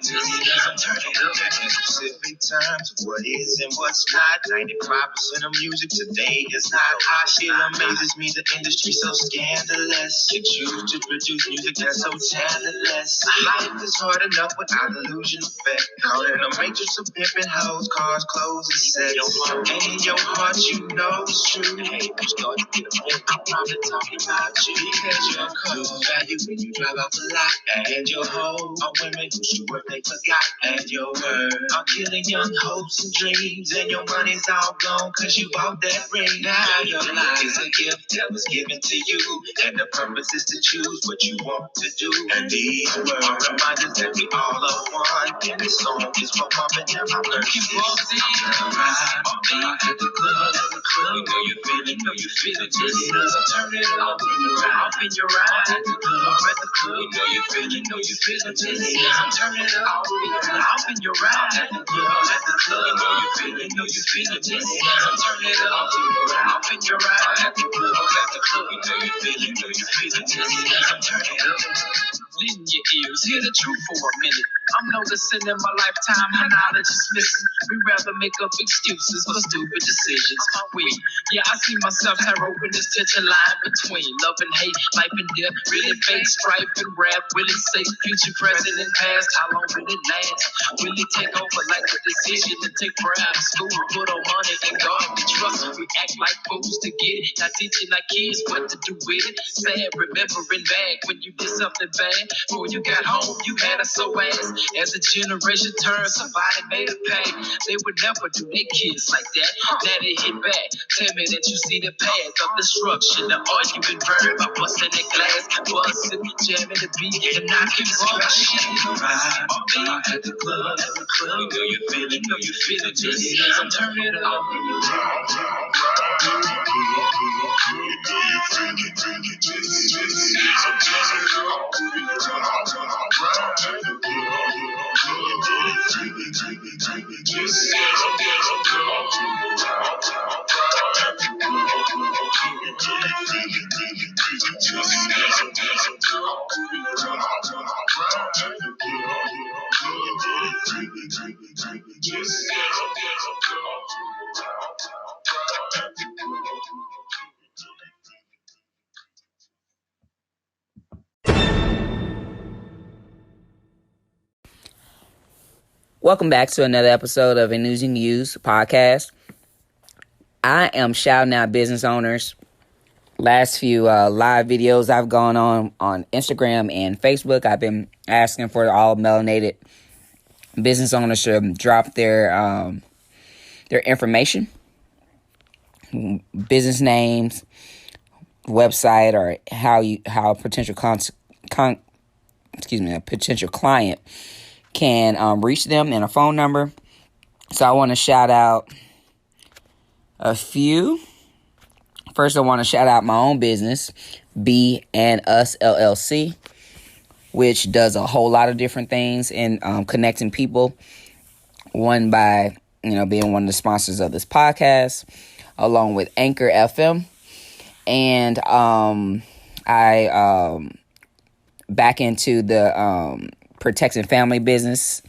just turn it up. Specific terms of what is and what's not. 95% of music today is not hot. Shit amazes me, the industry so scandalous. You choose to produce music that's so talentless. Life is hard enough without illusion effect. Caught in a matrix of pimping hoes, cars, clothes, and sex. And in your heart you know it's true. Hey, you start to get a phone, I'm probably talking about you. Because your clothes value when you drive off the lot. And your hoes are women who should work they forgot. And your words are killing young hopes and dreams. And your money's all gone cause you bought that ring. Now your life is a gift that was given to you. And the purpose is to choose what you want to do. And these words are reminders that we all are one. And this song is for mama and my birthday. Keep walking, ride at the club. We know you feel it, you feel it. Just so turn it up in your ride at the club, at the club. You know you feel it. Just so turn it up in your ride at the club, at the club. You know you feel it. Just so turn it up in your ride at the club, at the club. You know you feel it. Just so turn it up. Lend your ears, hear the truth for a minute. I'm noticing in my lifetime how knowledge is missing. We rather make up excuses for stupid decisions. I see myself narrowing this tension line between love and hate, life and death, really fake strife and rap. Will it say future, present, and past? How long will it last? Will it take over like a decision to take pride of school, put on money and God we trust? We act like fools to get it, not teaching our kids what to do with it. Sad remembering back when you did something bad. When you got home, you had us so ass. As the generation turned, somebody made a pay. They would never do their kids like that. Now they hit back. Tell me that you see the path of destruction. The argument burned by busting the glass, busting, jamming the beat, and knocking shit. Right at the club, you know you feel it, just turn it up. Welcome back to another episode of A News and News podcast. I am shouting out business owners. Last few live videos I've gone on Instagram and Facebook, I've been asking for all melanated business owners to drop their information, business names, website, or how a potential a potential client can reach them, and a phone number. So I want to shout out a few. First, I want to shout out my own business, B and Us LLC, which does a whole lot of different things in connecting people. One by being one of the sponsors of this podcast, along with Anchor FM, and I back into the protecting family business.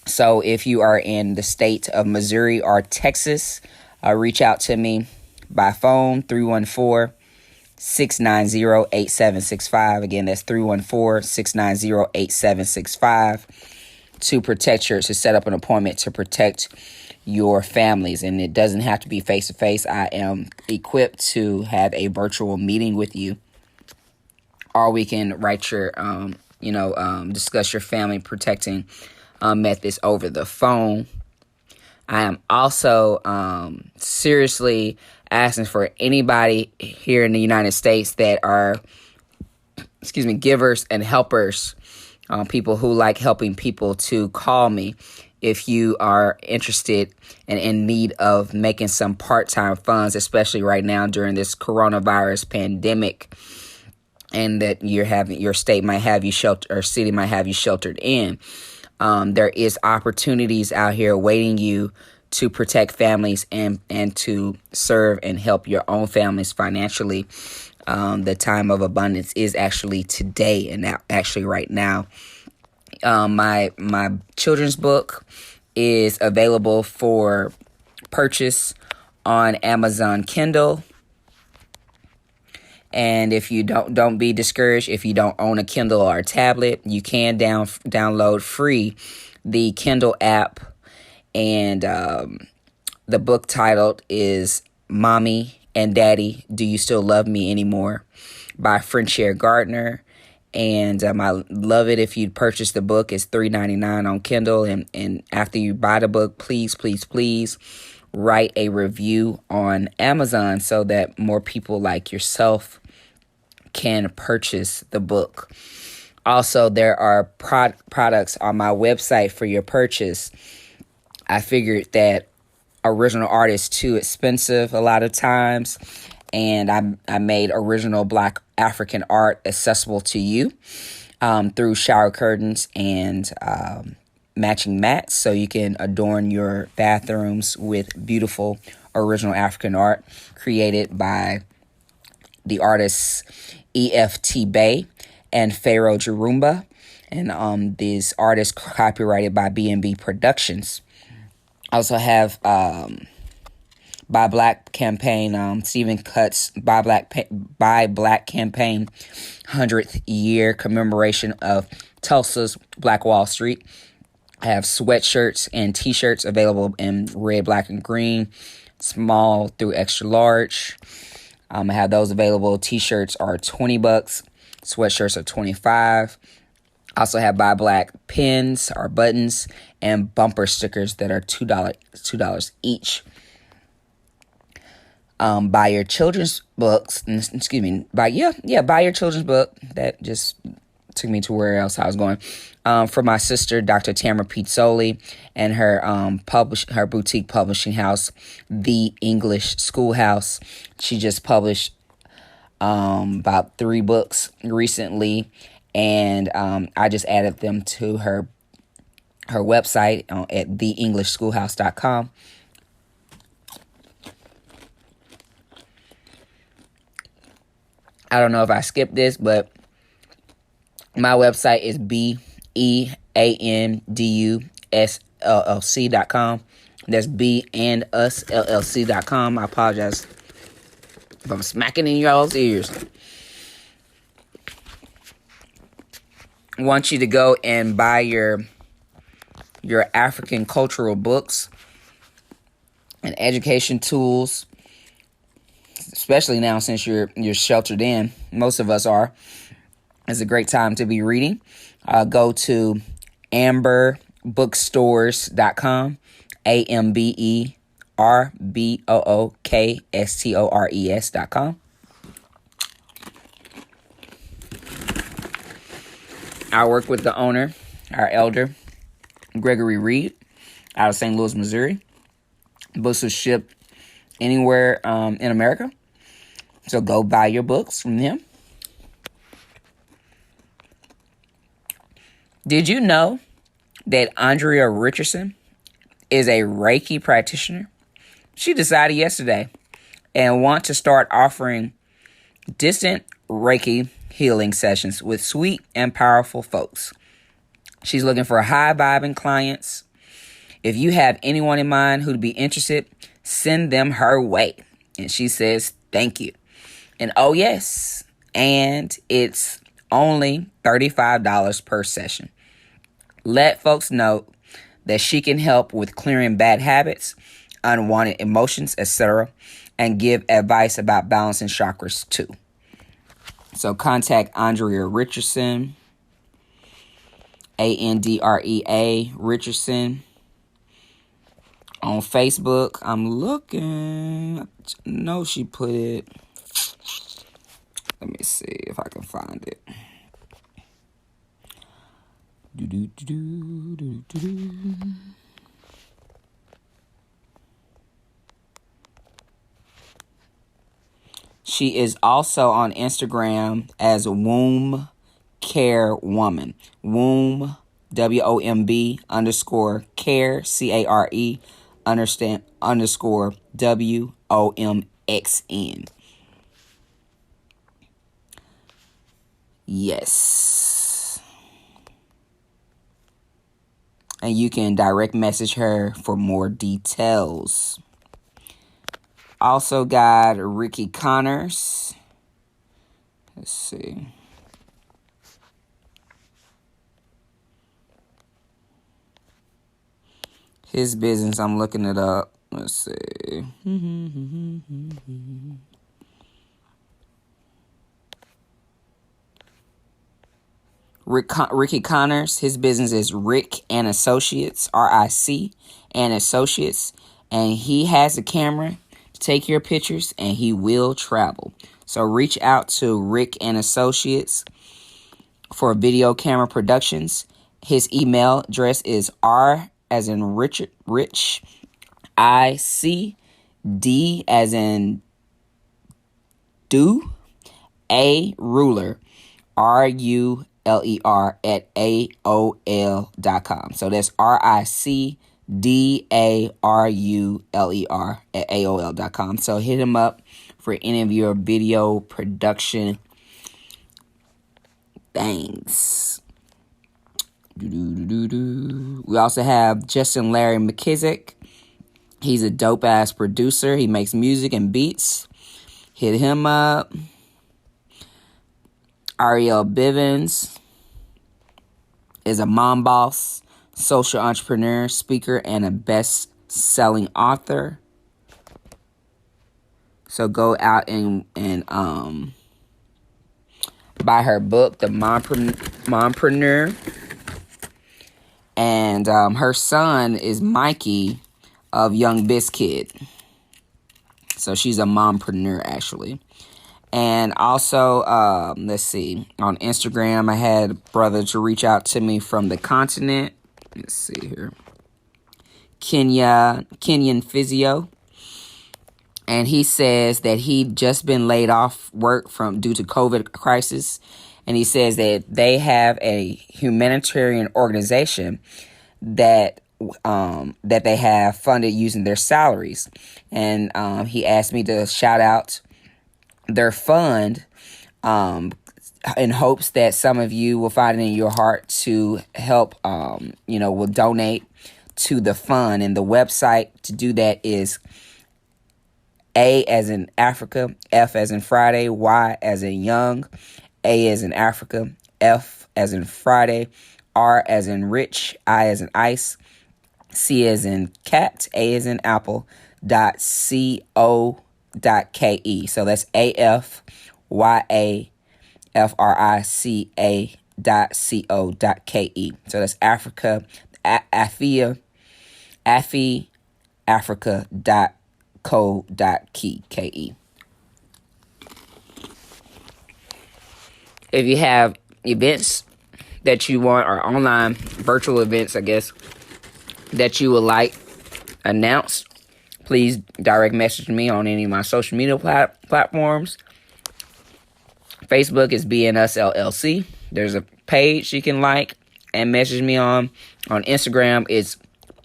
So if you are in the state of Missouri or Texas, reach out to me by phone, 314-690-8765. Again, that's 314-690-8765 to set up an appointment to protect your families. And it doesn't have to be face-to-face. I am equipped to have a virtual meeting with you, or we can write your discuss your family protecting methods over the phone. I am also seriously asking for anybody here in the United States that are, givers and helpers, people who like helping people, to call me if you are interested and in need of making some part-time funds, especially right now during this coronavirus pandemic, and that your state might have you sheltered, or city might have you sheltered in. There is opportunities out here awaiting you to protect families and to serve and help your own families financially. The time of abundance is actually today, and actually right now. My children's book is available for purchase on Amazon Kindle. And if you don't be discouraged, if you don't own a Kindle or a tablet, you can download free the Kindle app. And the book titled is Mommy and Daddy, Do You Still Love Me Anymore? By Frenchier Gardner. And I love it if you purchase the book. It's $3.99 on Kindle. And after you buy the book, please, please, please write a review on Amazon so that more people like yourself can purchase the book. Also, there are products on my website for your purchase. I figured that original art is too expensive a lot of times, and I made original Black African art accessible to you through shower curtains and matching mats, so you can adorn your bathrooms with beautiful original African art created by the artists EFT Bay and Pharaoh Jarumba. And these artists copyrighted by B&B Productions. I also have Buy Black campaign, Stephen Cutt's Buy Black campaign 100th year commemoration of Tulsa's Black Wall Street. I have sweatshirts and t-shirts available in red, black, and green, small through extra large. I have those available. T-shirts are $20, sweatshirts are $25. I also have Buy Black pins or buttons and bumper stickers that are $2 each. Buy your children's books. Buy your children's book. That just took me to where else I was going. For my sister, Dr. Tamara Pizzoli, and her her boutique publishing house, The English Schoolhouse. She just published about 3 books recently, and I just added them to her website at theenglishschoolhouse.com. I don't know if I skipped this, but my website is beandussllc.com. That's beandussllc.com. I apologize if I'm smacking in y'all's ears. I want you to go and buy your African cultural books and education tools, especially now since you're sheltered in. Most of us are. It's a great time to be reading. Go to amberbookstores.com, amberbookstores.com. I work with the owner, our elder, Gregory Reed, out of St. Louis, Missouri. Books are shipped anywhere in America. So go buy your books from him. Did you know that Andrea Richardson is a Reiki practitioner? She decided yesterday and wants to start offering distant Reiki healing sessions with sweet and powerful folks. She's looking for high-vibing clients. If you have anyone in mind who'd be interested, send them her way. And she says, thank you. And oh yes, and it's only $35 per session. Let folks know that she can help with clearing bad habits, unwanted emotions, etc., and give advice about balancing chakras too. So contact Andrea Richardson, Andrea Richardson, on Facebook. I'm looking. No, she put it. Let me see if I can find it. She is also on Instagram as Womb Care Woman. Womb, WOMB _ care, CARE _ WOMXN. Yes. And you can direct message her for more details. Also got Ricky Connors. Let's see. His business, I'm looking it up. Let's see. Ricky Connors, his business is Rick and Associates, RIC and Associates, and he has a camera to take your pictures, and he will travel. So reach out to Rick and Associates for video camera productions. His email address is R as in Richard, Rich, IC, D as in Do a ruler, RULER at AOL.com. So that's RICDARULER at AOL.com. So hit him up for any of your video production things. We also have Justin Larry McKissick. He's a dope ass producer. He makes music and beats. Hit him up. Ariel Bivens is a mom boss, social entrepreneur, speaker, and a best-selling author. So go out and buy her book, The Mompreneur. And her son is Mikey of Young Biscuit. So she's a mompreneur, actually. And also, let's see, on Instagram, I had a brother to reach out to me from the continent. Let's see here. Kenyan Physio. And he says that he'd just been laid off work due to COVID crisis. And he says that they have a humanitarian organization that they have funded using their salaries. And he asked me to shout out their fund in hopes that some of you will find it in your heart to help, will donate to the fund. And the website to do that is A as in Africa, F as in Friday, Y as in Young, A as in Africa, F as in Friday, R as in Rich, I as in Ice, C as in Cat, A as in Apple, .co.ke. So that's AFYAFRICA.co.ke. So that's Africa, Africa.co.ke. If you have events that you want, or online virtual events, I guess, that you would like announced, please direct message me on any of my social media platforms. Facebook is BNS LLC. There's a page you can like and message me on. On Instagram, it's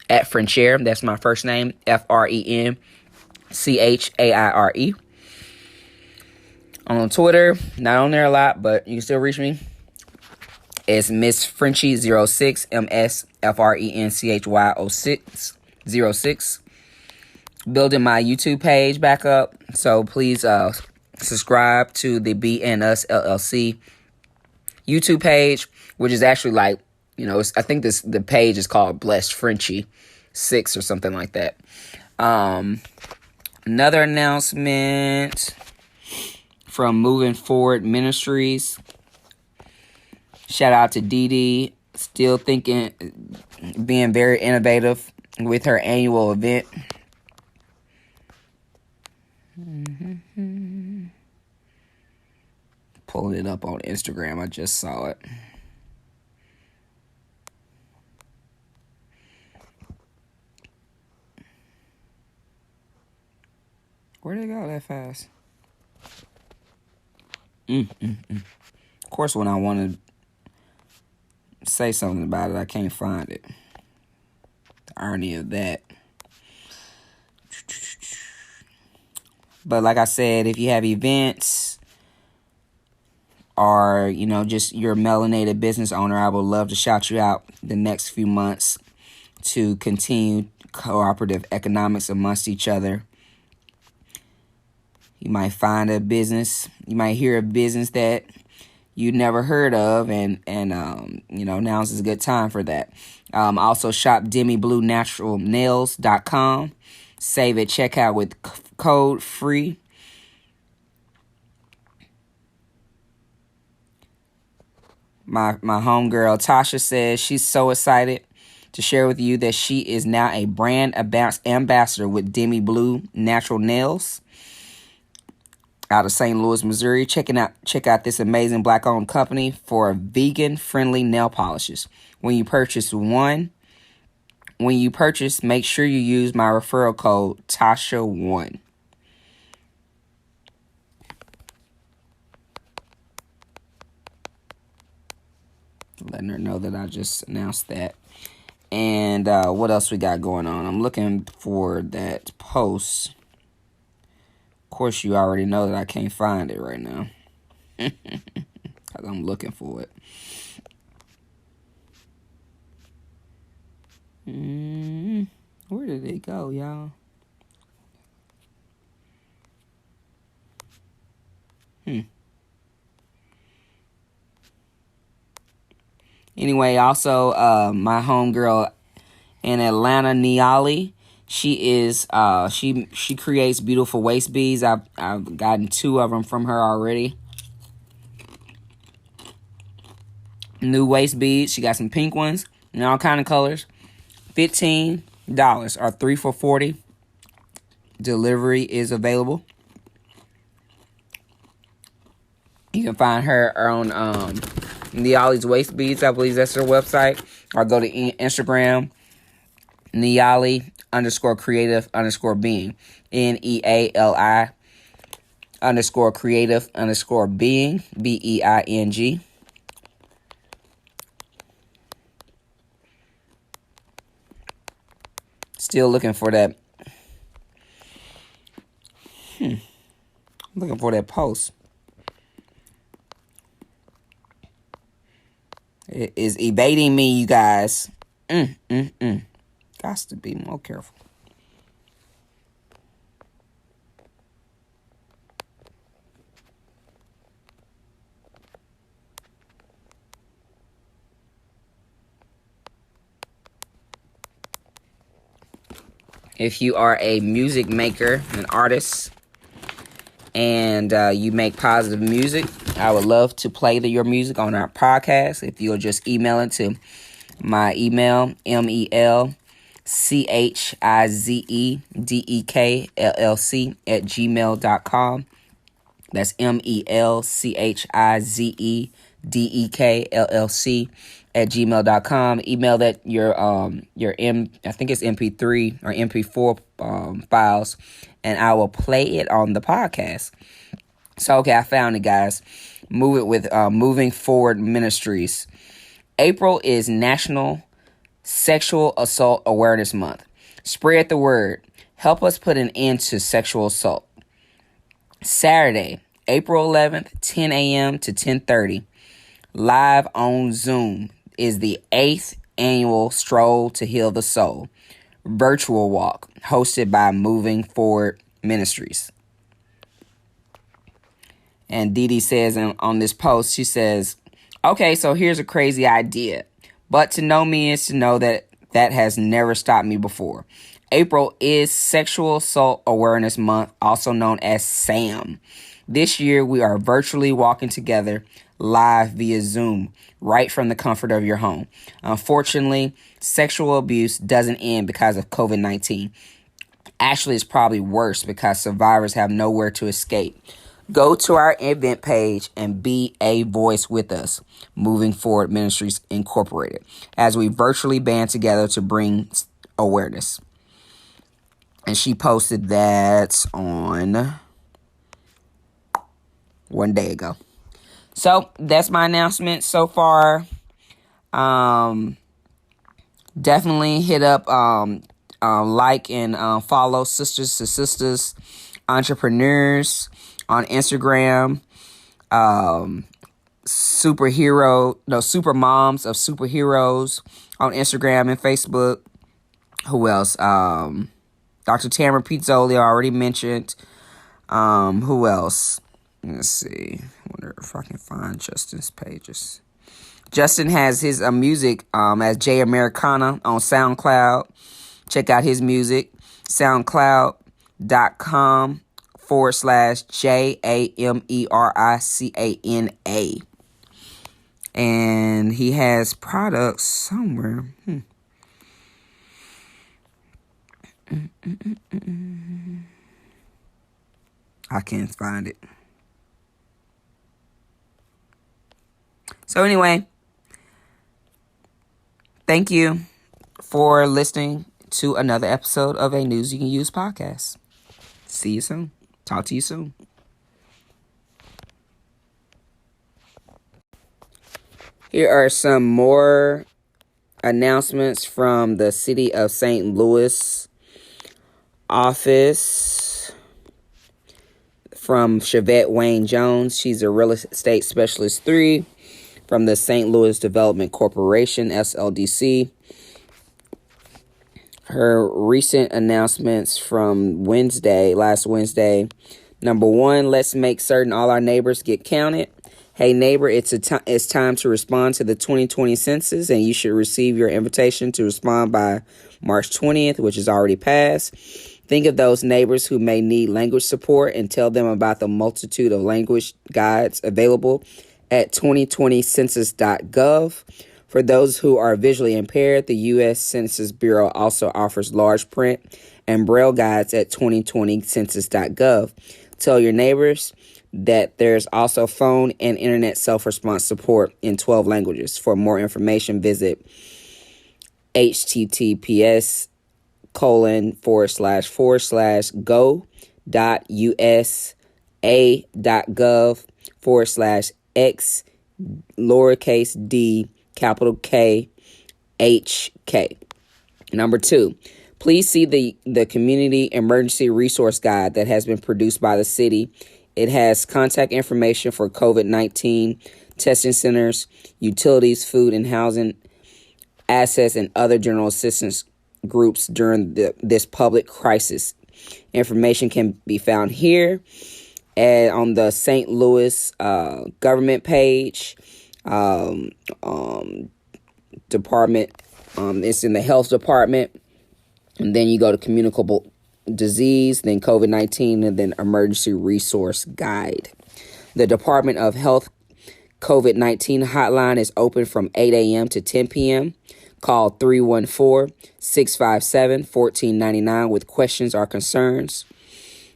at Frenchaire. That's my first name, FRENCHAIRE. On Twitter, not on there a lot, but you can still reach me. It's Miss Frenchie 06, MSFRENCHY 06. Building my YouTube page back up, so please subscribe to the BNS LLC YouTube page, which is actually like, I think the page is called Blessed Frenchie 6 or something like that. Another announcement from Moving Forward Ministries. Shout out to Dee Dee, still being very innovative with her annual event. Pulling it up on Instagram, I just saw it. Where'd it go that fast? Of course, when I want to say something about it, I can't find it. The irony of that. But like I said, if you have events or, just you're a melanated business owner, I would love to shout you out the next few months to continue cooperative economics amongst each other. You might find a business, you might hear a business that you never heard of, and now is a good time for that. Also shop DemiBlueNaturalNails.com. Save at checkout with code FREE. My homegirl Tasha says she's so excited to share with you that she is now a brand ambassador with Demi Blue Natural Nails out of St. Louis, Missouri. Check out this amazing Black-owned company for vegan-friendly nail polishes. When you purchase, make sure you use my referral code TASHA1. letting her know that I just announced that. And what else we got going on? I'm looking for that post. Of course, you already know that I can't find it right now. Because I'm looking for it. Where did it go, y'all? Anyway, also, my homegirl in Atlanta, Niali, she creates beautiful waist beads. I've gotten 2 of them from her already. New waist beads. She got some pink ones and all kind of colors. $15 or 3 for $40. Delivery is available. You can find her on Niali's Waist Beads. I believe that's her website. Or go to Instagram, Niali_creative_being. NEALI_creative_being. BEING. Still looking for that. Looking for that post. It is evading me, you guys. Got to be more careful. If you are a music maker, an artist, and you make positive music, I would love to play your music on our podcast. If you'll just email it to my email, melchizedekllc@gmail.com. That's melchizedekllc@gmail.com. Email that your I think it's MP3 or MP4 files, and I will play it on the podcast. So okay, I found it, guys. Move it with Moving Forward Ministries. April is National Sexual Assault Awareness Month. Spread the word. Help us put an end to sexual assault. Saturday, April 11th, 10 a.m. to 10:30, live on Zoom, is the 8th annual Stroll to Heal the Soul virtual walk hosted by Moving Forward Ministries. And Dee Dee says on this post, she says, okay, so here's a crazy idea. But to know me is to know that has never stopped me before. April is Sexual Assault Awareness Month, also known as SAM. This year, we are virtually walking together live via Zoom, right from the comfort of your home. Unfortunately, sexual abuse doesn't end because of COVID-19. Actually, it's probably worse because survivors have nowhere to escape. Go to our event page and be a voice with us, Moving Forward Ministries Incorporated, as we virtually band together to bring awareness. And she posted that on one day ago. So that's my announcement so far. Definitely hit up, like and follow Sisters to Sisters Entrepreneurs on Instagram. Super Moms of Superheroes on Instagram and Facebook. Who else? Dr. Tamara Pizzoli, I already mentioned. Who else? Let's see. I wonder if I can find Justin's pages. Justin has his music as J Americana on SoundCloud. Check out his music. SoundCloud.com/JAMERICANA. And he has products somewhere. I can't find it. So anyway, thank you for listening to another episode of a News You Can Use podcast. See you soon. Talk to you soon. Here are some more announcements from the City of St. Louis office from Chevette Wayne Jones. She's a real estate specialist 3 from the St. Louis Development Corporation, SLDC. Her recent announcements from last Wednesday. Number 1, let's make certain all our neighbors get counted. Hey neighbor, it's time to respond to the 2020 census, and you should receive your invitation to respond by March 20th, which is already passed. Think of those neighbors who may need language support and tell them about the multitude of language guides available at 2020census.gov. For those who are visually impaired, the U.S. Census Bureau also offers large print and braille guides at 2020census.gov. Tell your neighbors that there's also phone and internet self-response support in 12 languages. For more information, visit https://go.usa.gov/x lowercase d capital K HK. Number 2, please see the Community Emergency Resource Guide that has been produced by the city. It has contact information for COVID-19 testing centers, utilities, food and housing assets, and other general assistance groups during this public crisis. Information can be found here and on the St. Louis government page. Department. It's in the health department. And then you go to communicable disease, then COVID-19, and then emergency resource guide. The Department of Health COVID-19 hotline is open from 8 a.m. to 10 p.m. Call 314-657-1499 with questions or concerns.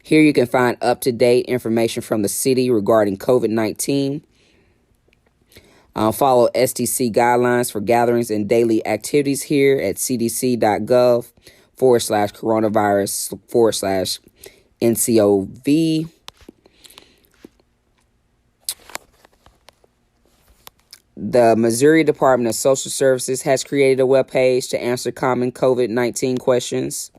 Here you can find up-to-date information from the city regarding COVID-19. Follow SDC guidelines for gatherings and daily activities here at cdc.gov/coronavirus/NCOV. The Missouri Department of Social Services has created a webpage to answer common COVID-19 questions.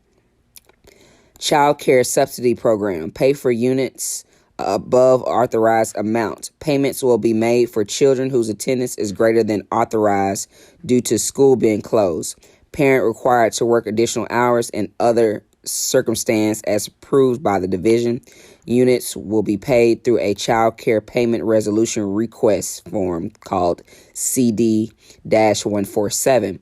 Child Care Subsidy Program. Pay for units above authorized amount. Payments will be made for children whose attendance is greater than authorized due to school being closed. Parent required to work additional hours and other circumstance as approved by the division. Units will be paid through a child care payment resolution request form called CD-147.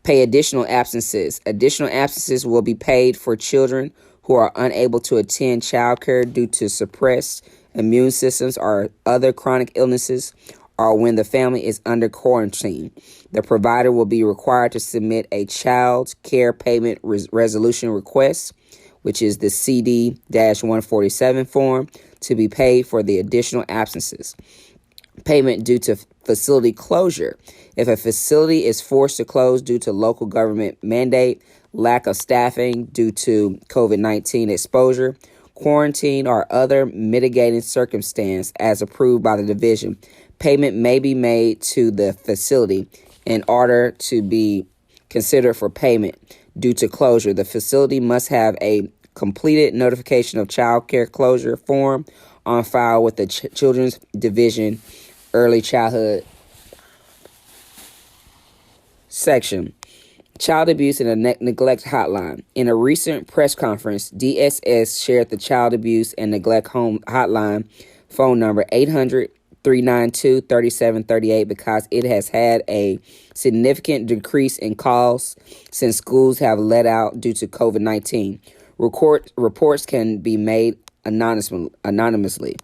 Pay additional absences. Additional absences will be paid for children who are unable to attend child care due to suppressed immune systems or other chronic illnesses, or when the family is under quarantine. The provider will be required to submit a child care payment resolution request, which is the CD-147 form, to be paid for the additional absences. Payment due to facility closure. If a facility is forced to close due to local government mandate, lack of staffing due to COVID-19 exposure, quarantine, or other mitigating circumstance as approved by the division, payment may be made to the facility. In order to be considered for payment due to closure, the facility must have a completed notification of child care closure form on file with the Children's Division Early Childhood Section. Child Abuse and Neglect Hotline. In a recent press conference, DSS shared the Child Abuse and Neglect Hotline phone number 800-392-3738 because it has had a significant decrease in calls since schools have let out due to COVID-19. Reports can be made anonymously.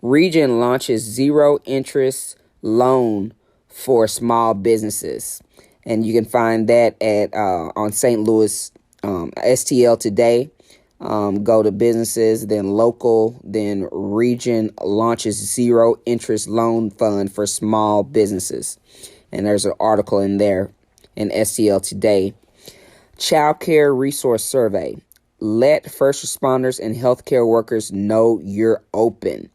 Region launches zero-interest loan for small businesses. And you can find that at on St. Louis STL Today. Go to businesses, then local, then region launches zero interest loan fund for small businesses. And there's an article in there in STL Today. Child Care Resource Survey. Let first responders and healthcare workers know you're open.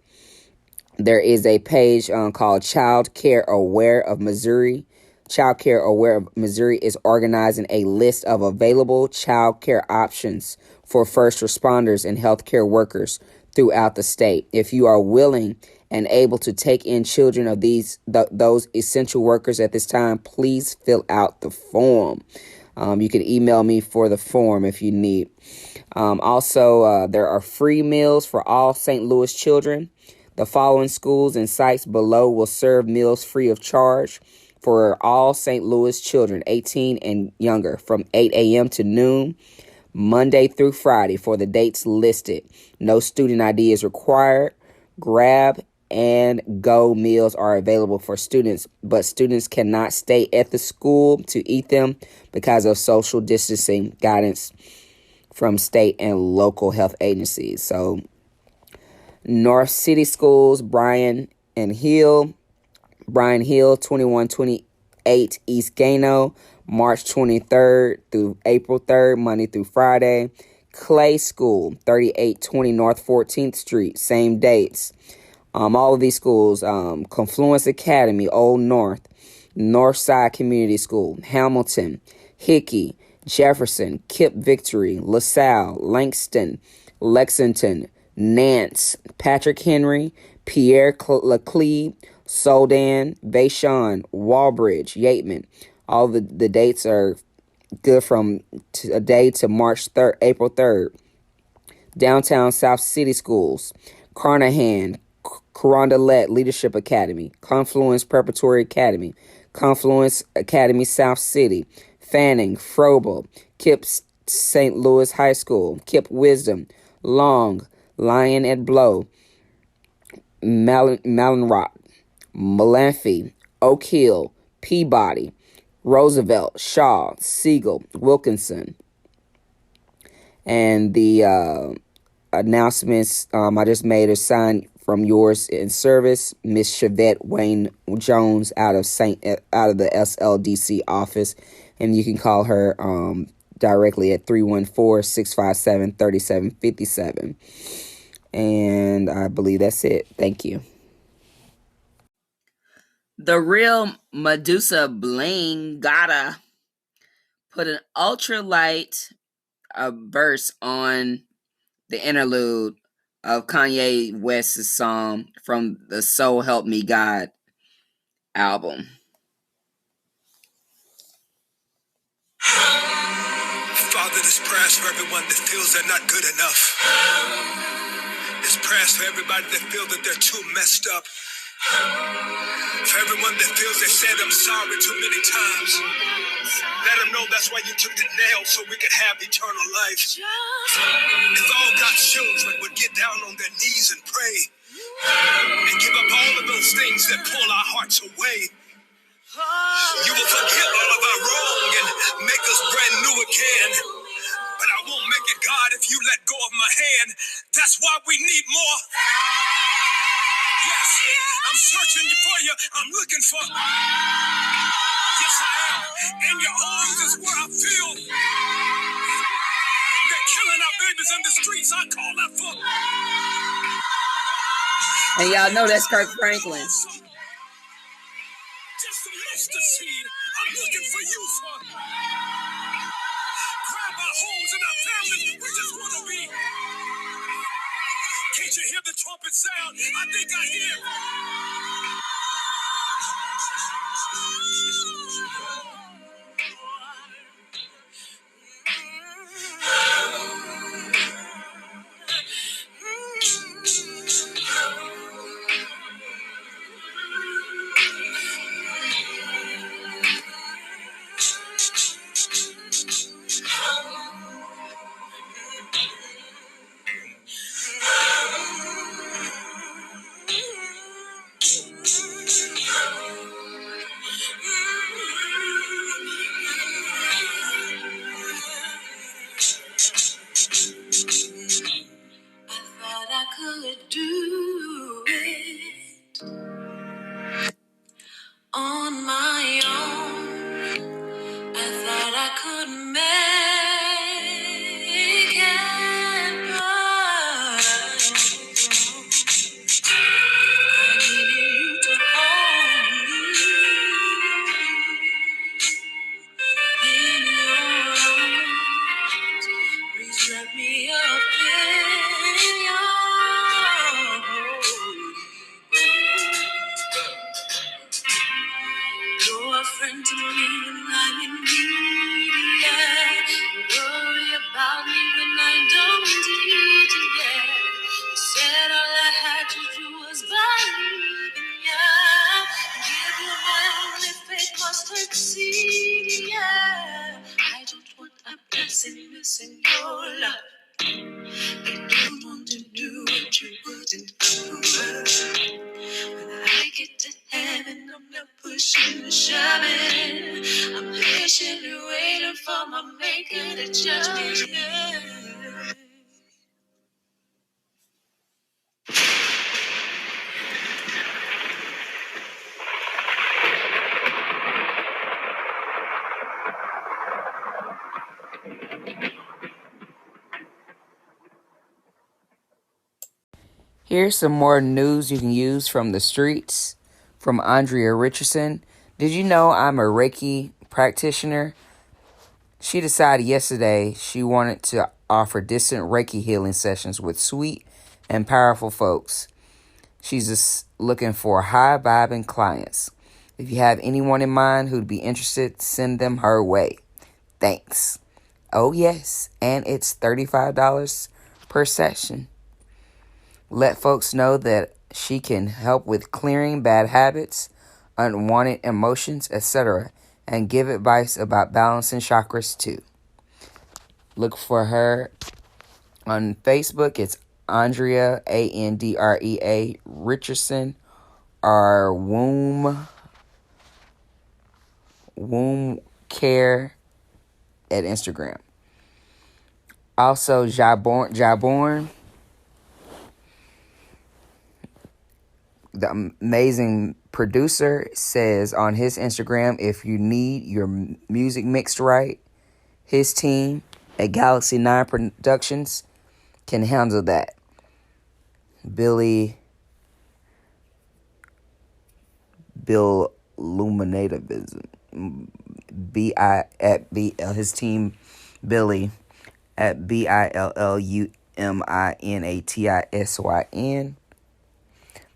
There is a page called Child Care Aware of Missouri. Child Care Aware of Missouri is organizing a list of available child care options for first responders and healthcare workers throughout the state. If you are willing and able to take in children of those essential workers at this time, please fill out the form. You can email me for the form if you need. Also, there are free meals for all St. Louis children. The following schools and sites below will serve meals free of charge for all St. Louis children 18 and younger from 8 a.m. to noon, Monday through Friday for the dates listed. No student ID is required. Grab and go meals are available for students, but students cannot stay at the school to eat them because of social distancing guidance from state and local health agencies. So North City Schools, Bryan Hill, 2128 East Gano, March 23rd through April 3rd, Monday through Friday. Clay School, 3820 North 14th Street, same dates. All of these schools, Confluence Academy, Old North, Northside Community School, Hamilton, Hickey, Jefferson, Kip Victory, LaSalle, Langston, Lexington, Nance, Patrick Henry, Pierre Laclede, Soldan, Bayshon, Walbridge, Yateman. All the dates are good from today to March 3rd, April 3rd. Downtown South City Schools, Carnahan, Carondelet Leadership Academy, Confluence Preparatory Academy, Confluence Academy South City, Fanning, Frobel, Kip St. Louis High School, Kip Wisdom, Long, Lion at Blow, Malinrock, Malanphy, Oak Hill, Peabody, Roosevelt, Shaw, Siegel, Wilkinson. And the announcements I just made are signed from yours in service, Miss Chevette Wayne Jones out of the SLDC office. And you can call her directly at 314-657-3757. And I believe that's it. Thank you. The real Medusa Bling gotta put an ultralight verse on the interlude of Kanye West's song from the So Help Me God album. Father, this prayer's for everyone that feels they're not good enough. This prayer's for everybody that feels that they're too messed up. For everyone that feels they said I'm sorry too many times. Let them know that's why you took the nail so we could have eternal life. If all God's children would get down on their knees and pray and give up all of those things that pull our hearts away, you will forgive all of our wrong and make us brand new again. But I won't make it, God, if you let go of my hand. That's why we need more. Yes, I'm searching for you. I'm looking for. Yes, I am. In your arms is where I feel. They're killing our babies in the streets. I call that for. And y'all know that's Kirk Franklin. Just a mustard seed. I'm looking for you for. Grab our homes and our families. We just want to be. Can't you hear the trumpet sound? I think I hear. Here's some more news you can use from the streets from Andrea Richardson. Did you know I'm a Reiki practitioner? She decided yesterday she wanted to offer distant Reiki healing sessions with sweet and powerful folks. She's just looking for high-vibing clients. If you have anyone in mind who'd be interested, send them her way. Thanks. Oh, yes, and it's $35 per session. Let folks know that she can help with clearing bad habits, unwanted emotions, etc., and give advice about balancing chakras too. Look for her on Facebook. It's Andrea, Andrea Richardson, or Womb Care at Instagram. Also, Jaborn, the amazing producer, says on his Instagram, if you need your music mixed right, his team at Galaxy 9 Productions can handle that. Bill Luminativism, his team, Billy at BILLUMINATISYN.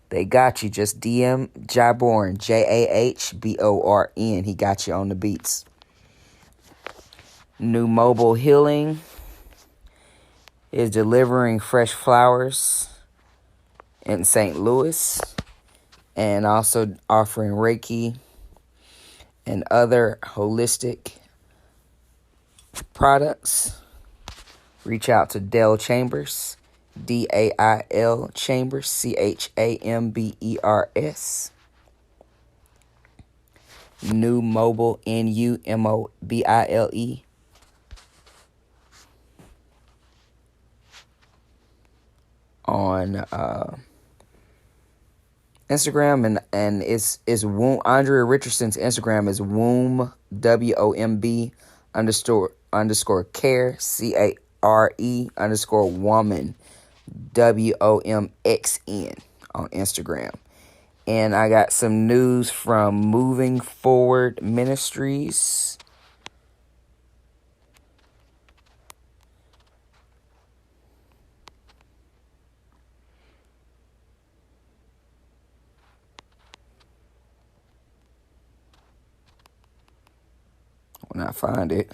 They got you. Just DM Jaborn, JAHBORN. He got you on the beats. New Mobile Healing is delivering fresh flowers in St. Louis and also offering Reiki and other holistic products. Reach out to Dale Chambers, DAIL Chambers, CHAMBERS. New Mobile, NUMOBILE. On Instagram, and it's Womb. Andrea Richardson's Instagram is womb, WOMB underscore care, CARE woman, WOMXN on Instagram. And I got some news from Moving Forward Ministries. When I find it.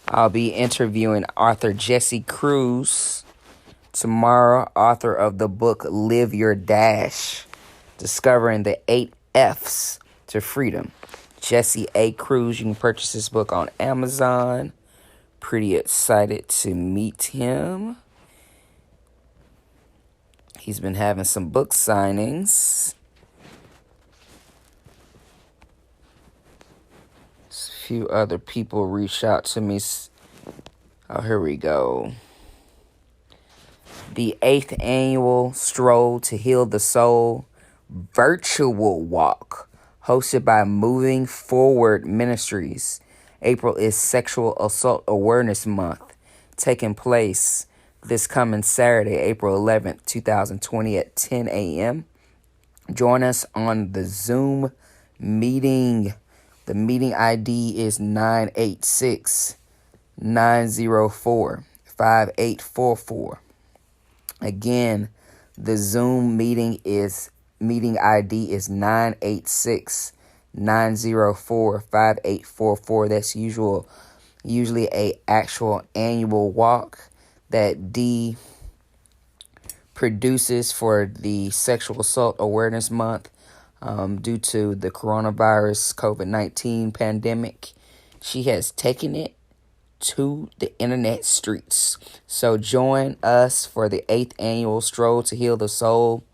I'll be interviewing author Jesse Cruz tomorrow, author of the book Live Your Dash, Discovering the 8 F's to Freedom. Jesse A. Cruz, you can purchase this book on Amazon. Pretty excited to meet him. He's been having some book signings. A few other people reached out to me. Oh, here we go. The 8th annual Stroll to Heal the Soul virtual walk hosted by Moving Forward Ministries. April is Sexual Assault Awareness Month, taking place this coming Saturday, April 11th, 2020 at 10 a.m. Join us on the Zoom meeting. The meeting ID is 986-904-5844. Again, the Zoom meeting ID is 986-904-5844. That's usually a actual annual walk that D produces for the Sexual Assault Awareness Month. Due to the coronavirus COVID-19 pandemic, she has taken it to the internet streets. So join us for the 8th annual Stroll to Heal the Soul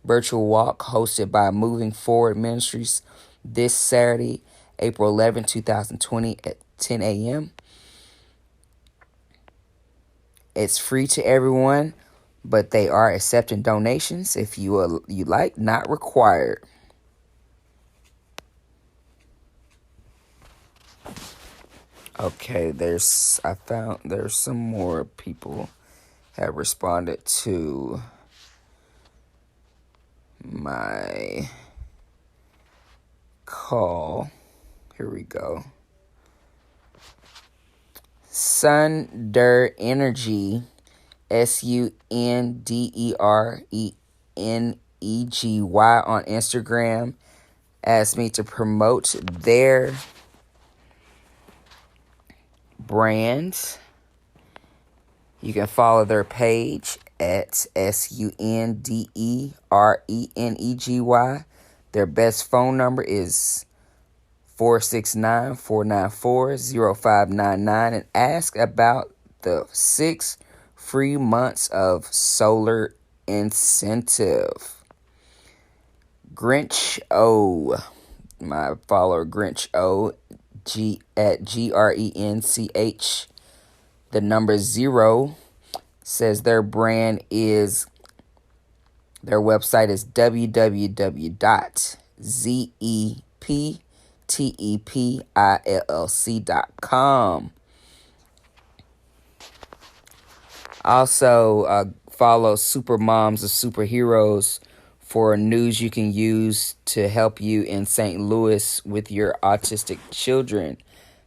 virtual walk hosted by Moving Forward Ministries this Saturday, April 11, 2020 at 10 a.m. It's free to everyone, but they are accepting donations if you like, not required. Okay, there's some more people have responded to my call. Here we go. Sunder Energy, SUNDERENEGY on Instagram asked me to promote their brand. You can follow their page at SUNDERENEGY. Their best phone number is 469-494-0599 and ask about the 6 free months of solar incentive. Grinch O, my follower Grinch O, at GRENCH, the number 0, says their website is www.zeptepillc.com. Also, follow Super Moms of Superheroes for news you can use to help you in St. Louis with your autistic children.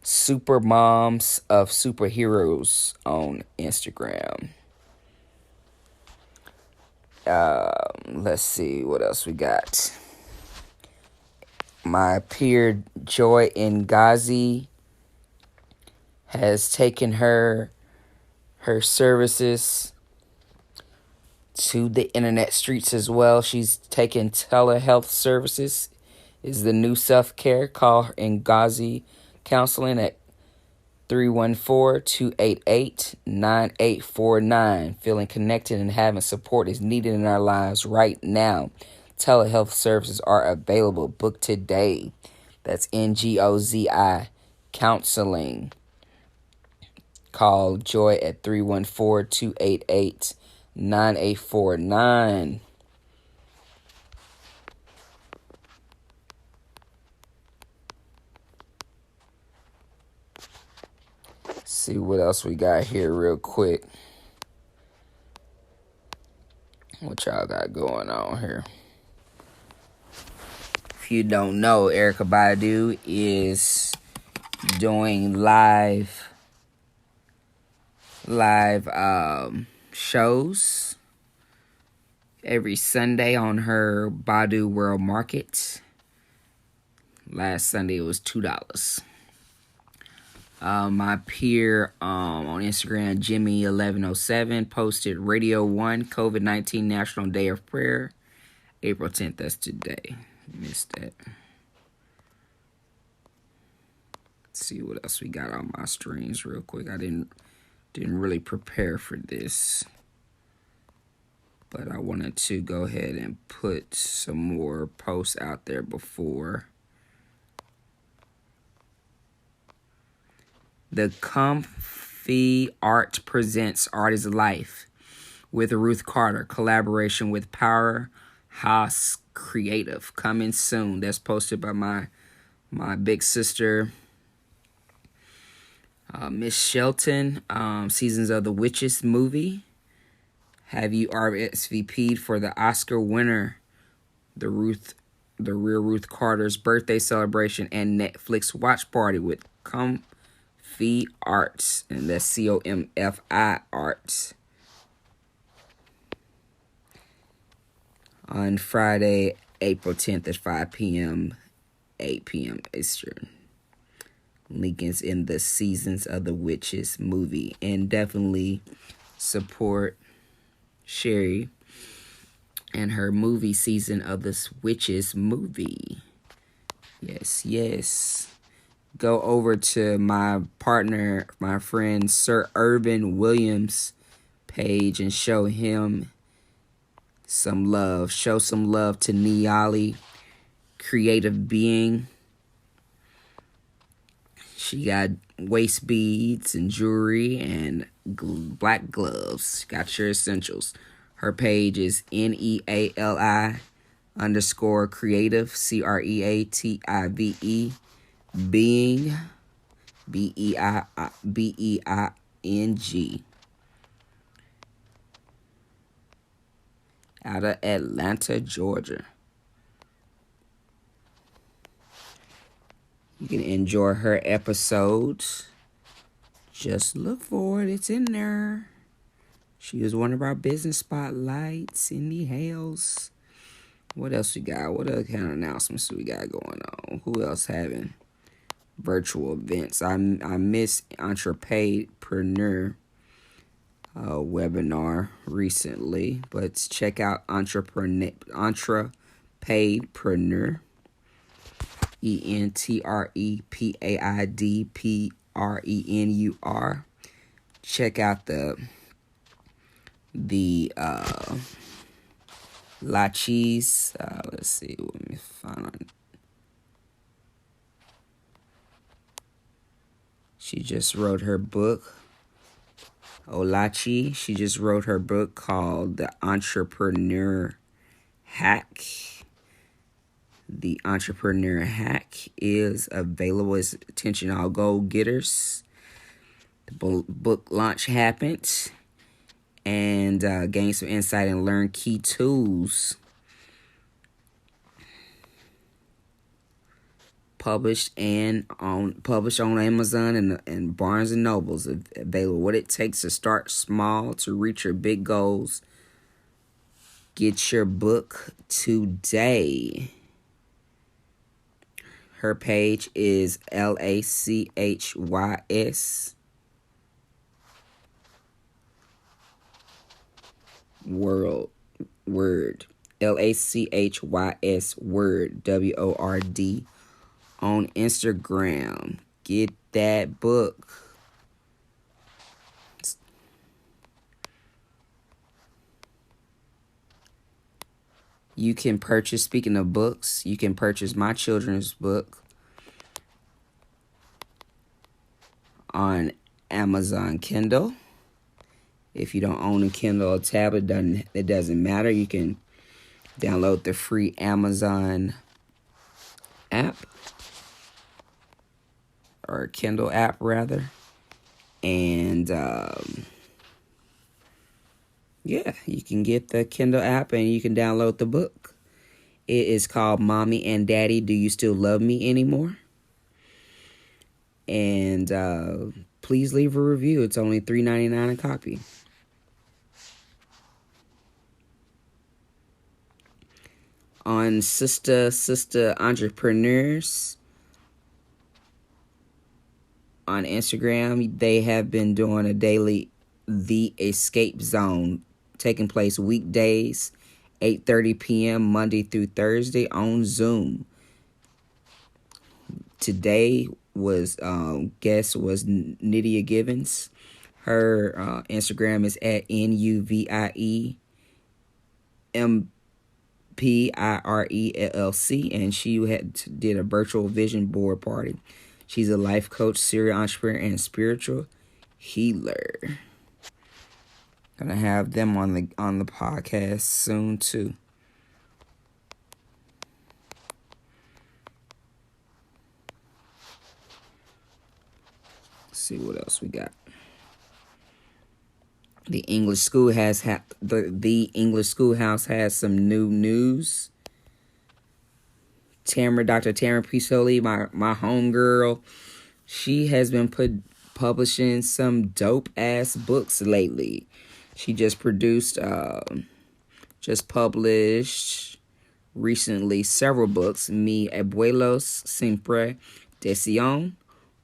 Super Moms of Superheroes on Instagram. Let's see what else we got. My peer Joy Ngazi has taken her services to the internet streets as well. She's taken telehealth services, is the new self-care. Call Ngazi Counseling at 314-288-9849. Feeling connected and having support is needed in our lives right now. Telehealth services are available. Book today. That's NGOZI Counseling. Call Joy at 314-288-9849. See what else we got here real quick. What y'all got going on here? If you don't know, Erykah Badu is doing live shows every Sunday on her Badu World Market. Last Sunday it was $2. My peer on Instagram, Jimmy1107, posted Radio 1 COVID-19 National Day of Prayer, April 10th. That's today. Missed that. Let's see what else we got on my streams real quick. I didn't really prepare for this, but I wanted to go ahead and put some more posts out there before. The Comfy Art presents Art is Life with Ruth Carter, collaboration with Powerhouse Creative, coming soon. That's posted by my big sister, Miss Shelton. Seasons of the Witches movie. Have you RSVP'd for the Oscar winner, the real Ruth Carter's birthday celebration and Netflix watch party with Comfy Arts, and that's COMFI Arts, on Friday, April 10th at 5 p.m., 8 p.m. Eastern. Link is in the Seasons of the Witches movie. And definitely support Sherry and her movie, Season of the Witches movie. Yes, yes. Go over to my partner, my friend Sir Urban Williams page and show him some love. Show some love to Niali, creative being. She got waist beads and jewelry and black gloves. Got your essentials. Her page is NEALI_creative, CREATIVE being. Being. Out of Atlanta, Georgia. You can enjoy her episodes. Just look for it. It's in there. She was one of our business spotlights. Cindy Hales. What else we got? What other kind of announcements we got going on? Who else having virtual events? I miss Entrepreneur webinar recently, but check out Entrepreneur, Entrepreneidpreneur. Check out the Lachis. Let's see. Let me find. She just wrote her book. Olachi. She just wrote her book called The Entrepreneur Hack. The Entrepreneur Hack is available. It's attention all go-getters. The book launch happened. And gain some insight and learn key tools. Published on Amazon and Barnes and Nobles. Available. What it takes to start small to reach your big goals. Get your book today. Her page is LACHYS word LACHYS word WORD on Instagram. Get that book. You can purchase, speaking of books, you can purchase my children's book on Amazon Kindle. If you don't own a Kindle or tablet, it doesn't matter. You can download the free Amazon app, or Kindle app rather, and yeah, you can get the Kindle app and you can download the book. It is called Mommy and Daddy, Do You Still Love Me Anymore? And please leave a review. It's only $3.99 a copy. On Sister Entrepreneurs on Instagram, they have been doing a daily The Escape Zone, taking place weekdays, 8:30 p.m. Monday through Thursday on Zoom. Today was guest was Nydia Givens. Her Instagram is at NUVIEMPIRELLC, and she did a virtual vision board party. She's a life coach, serial entrepreneur, and spiritual healer. Gonna have them on the podcast soon too. Let's see what else we got. The English School has the English Schoolhouse has some new news. Dr. Tamara Pisoli, my homegirl, she has been publishing some dope ass books lately. She just published recently several books. Mi abuelos siempre decían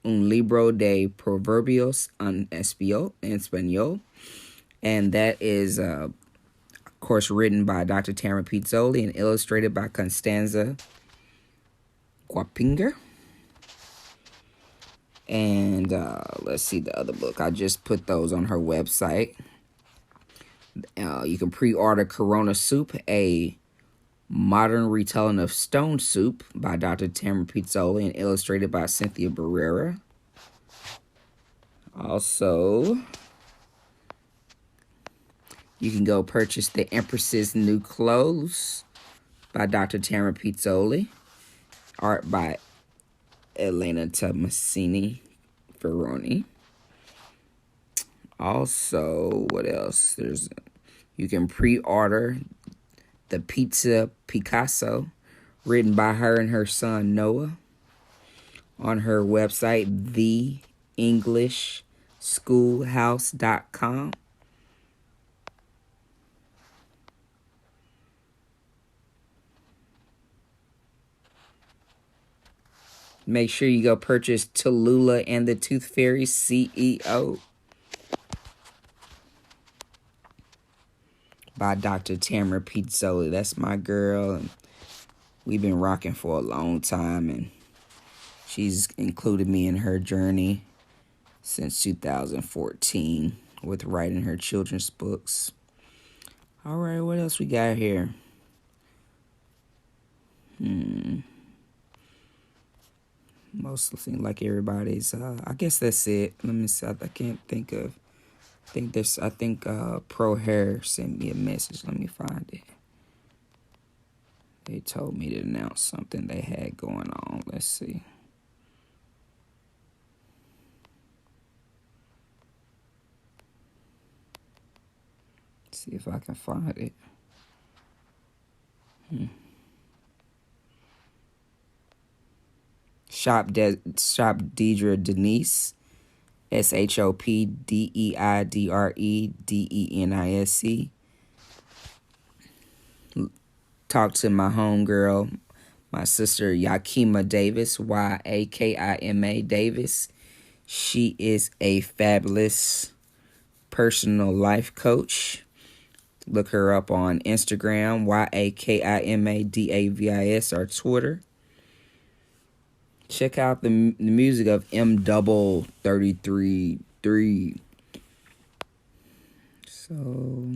un libro de proverbios en español. And that is, of course, written by Dr. Tamara Pizzoli and illustrated by Constanza Guapinger. And let's see the other book. I just put those on her website. You can pre-order Corona Soup, a modern retelling of Stone Soup by Dr. Tamara Pizzoli and illustrated by Cynthia Barrera. Also, you can go purchase The Empress's New Clothes by Dr. Tamara Pizzoli. Art by Elena Tomasini pepperoni. Also, what else? You can pre-order the Pizza Picasso, written by her and her son Noah, on her website, theenglishschoolhouse.com. Make sure you go purchase Tallulah and the Tooth Fairy CEO by Dr. Tamara Pizzoli. That's my girl, and we've been rocking for a long time, and she's included me in her journey since 2014 with writing her children's books. All right, what else we got here? Most seem like everybody's. I guess that's it. Let me see. I can't think of. I think Pro Hair sent me a message. Let me find it. They told me to announce something they had going on. Let's see. See if I can find it. Shop Deidre Denise, ShopDeidreDenisc. Talk to my homegirl, my sister Yakima Davis, Yakima Davis. She is a fabulous personal life coach. Look her up on Instagram, Yakima Davis, or Twitter. Check out the music of M33. So,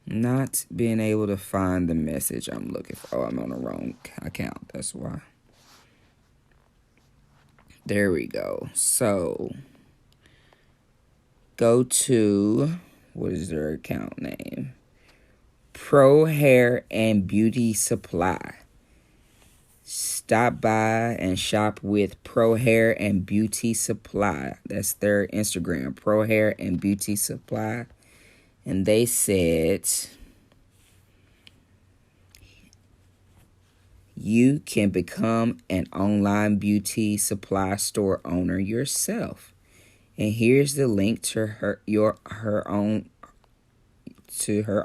not being able to find the message I'm looking for. Oh, I'm on the wrong account. That's why. There we go. So, go to, what is their account name? Pro Hair and Beauty Supply. Stop by and shop with Pro Hair and Beauty Supply. That's their Instagram, Pro Hair and Beauty Supply. And they said you can become an online beauty supply store owner yourself. And here's the link to her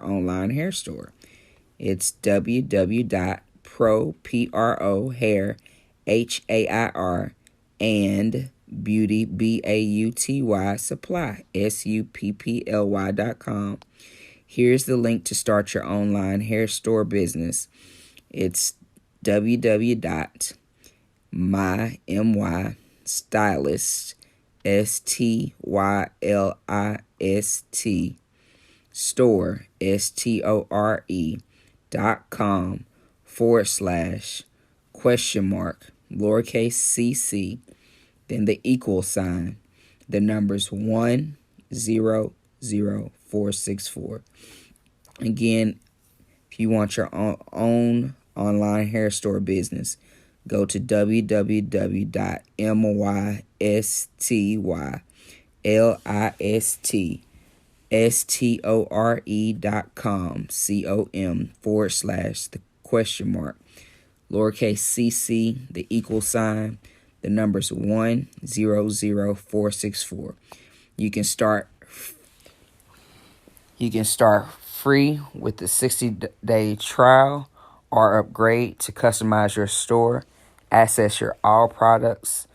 online hair store. It's www.pro.hair and beauty BAUTY supply SUPPLY.com. Here's the link to start your online hair store business. It's www.mystylist store store.com / lowercase cc, then the equal sign, the numbers 100464. Again, if you want your own online hair store business, go to www.mystyliststore.com / lowercase cc, the equal sign, the numbers 100464. You can start free with the 60-day trial or upgrade to customize your store, access your all products,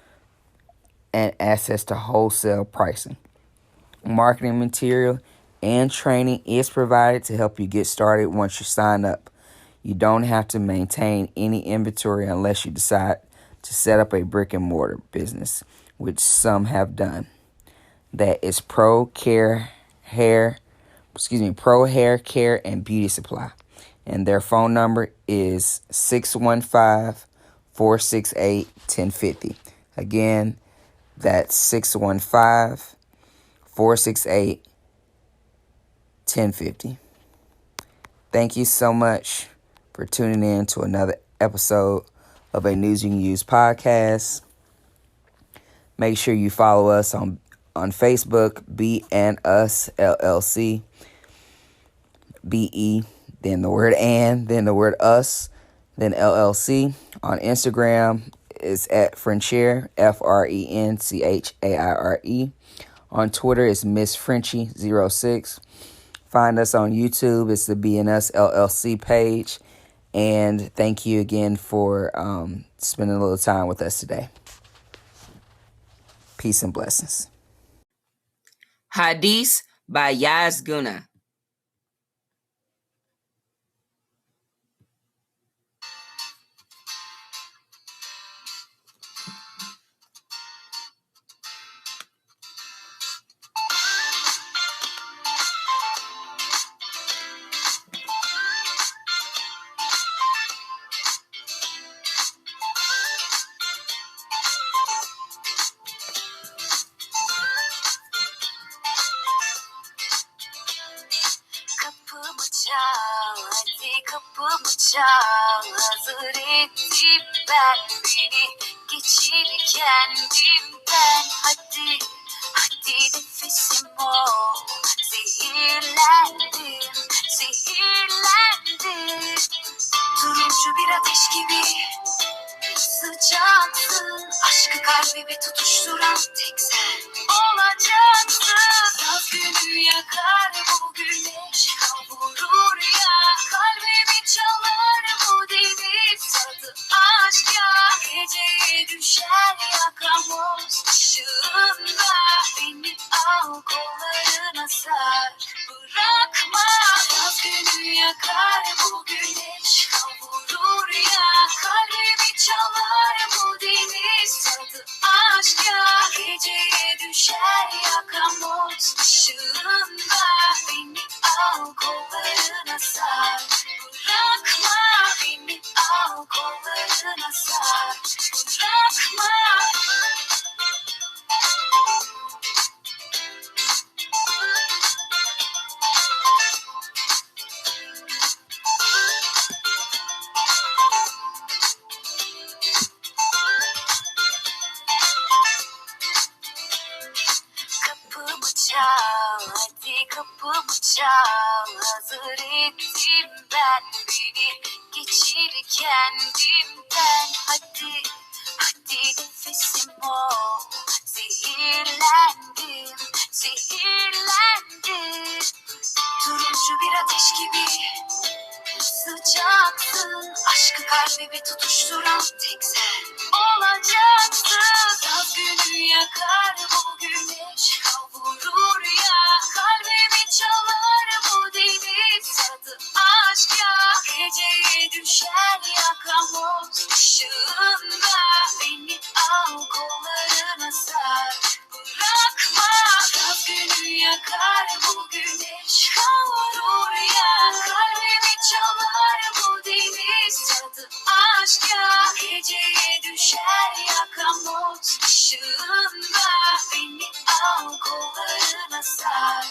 and access to wholesale pricing. Marketing material and training is provided to help you get started once you sign up. You don't have to maintain any inventory unless you decide to set up a brick and mortar business, which some have done. That is Pro Hair Care and Beauty Supply. And their phone number is 615-468-1050. Again, that's 615-468-1050. Thank you so much for tuning in to another episode of a News You Can Use podcast. Make sure you follow us on Facebook, Be and Us LLC. BE, then the word and, then the word us, then LLC. On Instagram, it's at Frenchaire, FRENCHAIRE. On Twitter, it's Miss Frenchie06. Find us on YouTube. It's the BNS LLC page. And thank you again for spending a little time with us today. Peace and blessings. Hadith by Yaz Guna. Kapımı çal, hazır ettim ben beni, geçir kendimden. Hadi, hadi nefesim ol, zehirlendim, zehirlendim. Turuncu bir ateş gibi sıcaksın, aşkı kalbimi tutuşturan tek sen olacaksın. Yaz günü yakar bu güneş, kavurur ya kalbimi, çalar bu deniz tadı aşk ya. Geceye düşer yakamoz ışığında, beni al kollarına sar, bırakma. Yaz günü yakar bu güneş, kavurur ya kalbimi, çalar bu deniz tadı aşk ya. Geceye düşer yakamoz ışığında, beni al kollarına sar, bırakma. Beni al kollarına sar, bırakma. Kapımı çal, hadi kapımı çal, hazır ettim ben beni, geçir kendimden. Hadi, hadi nefesim ol, zehirlendim, zehirlendim. Turuncu bir ateş gibi sıcaksın, aşkı kalbimi tutuşturan tek sen olacaksın. Yaz günü yakar bu güneş, kavurur ya kalbimi, çalar bu deniz tadı aşk ya. Geceye düşer yakamoz ışığında, beni al kollarına sar, bırakma. Yaz günü yakar bu güneş, kavurur ya kalbimi, çalar bu deniz tadı aşk ya. Geceye düşer yakamoz ışığında, beni al kollarına sar,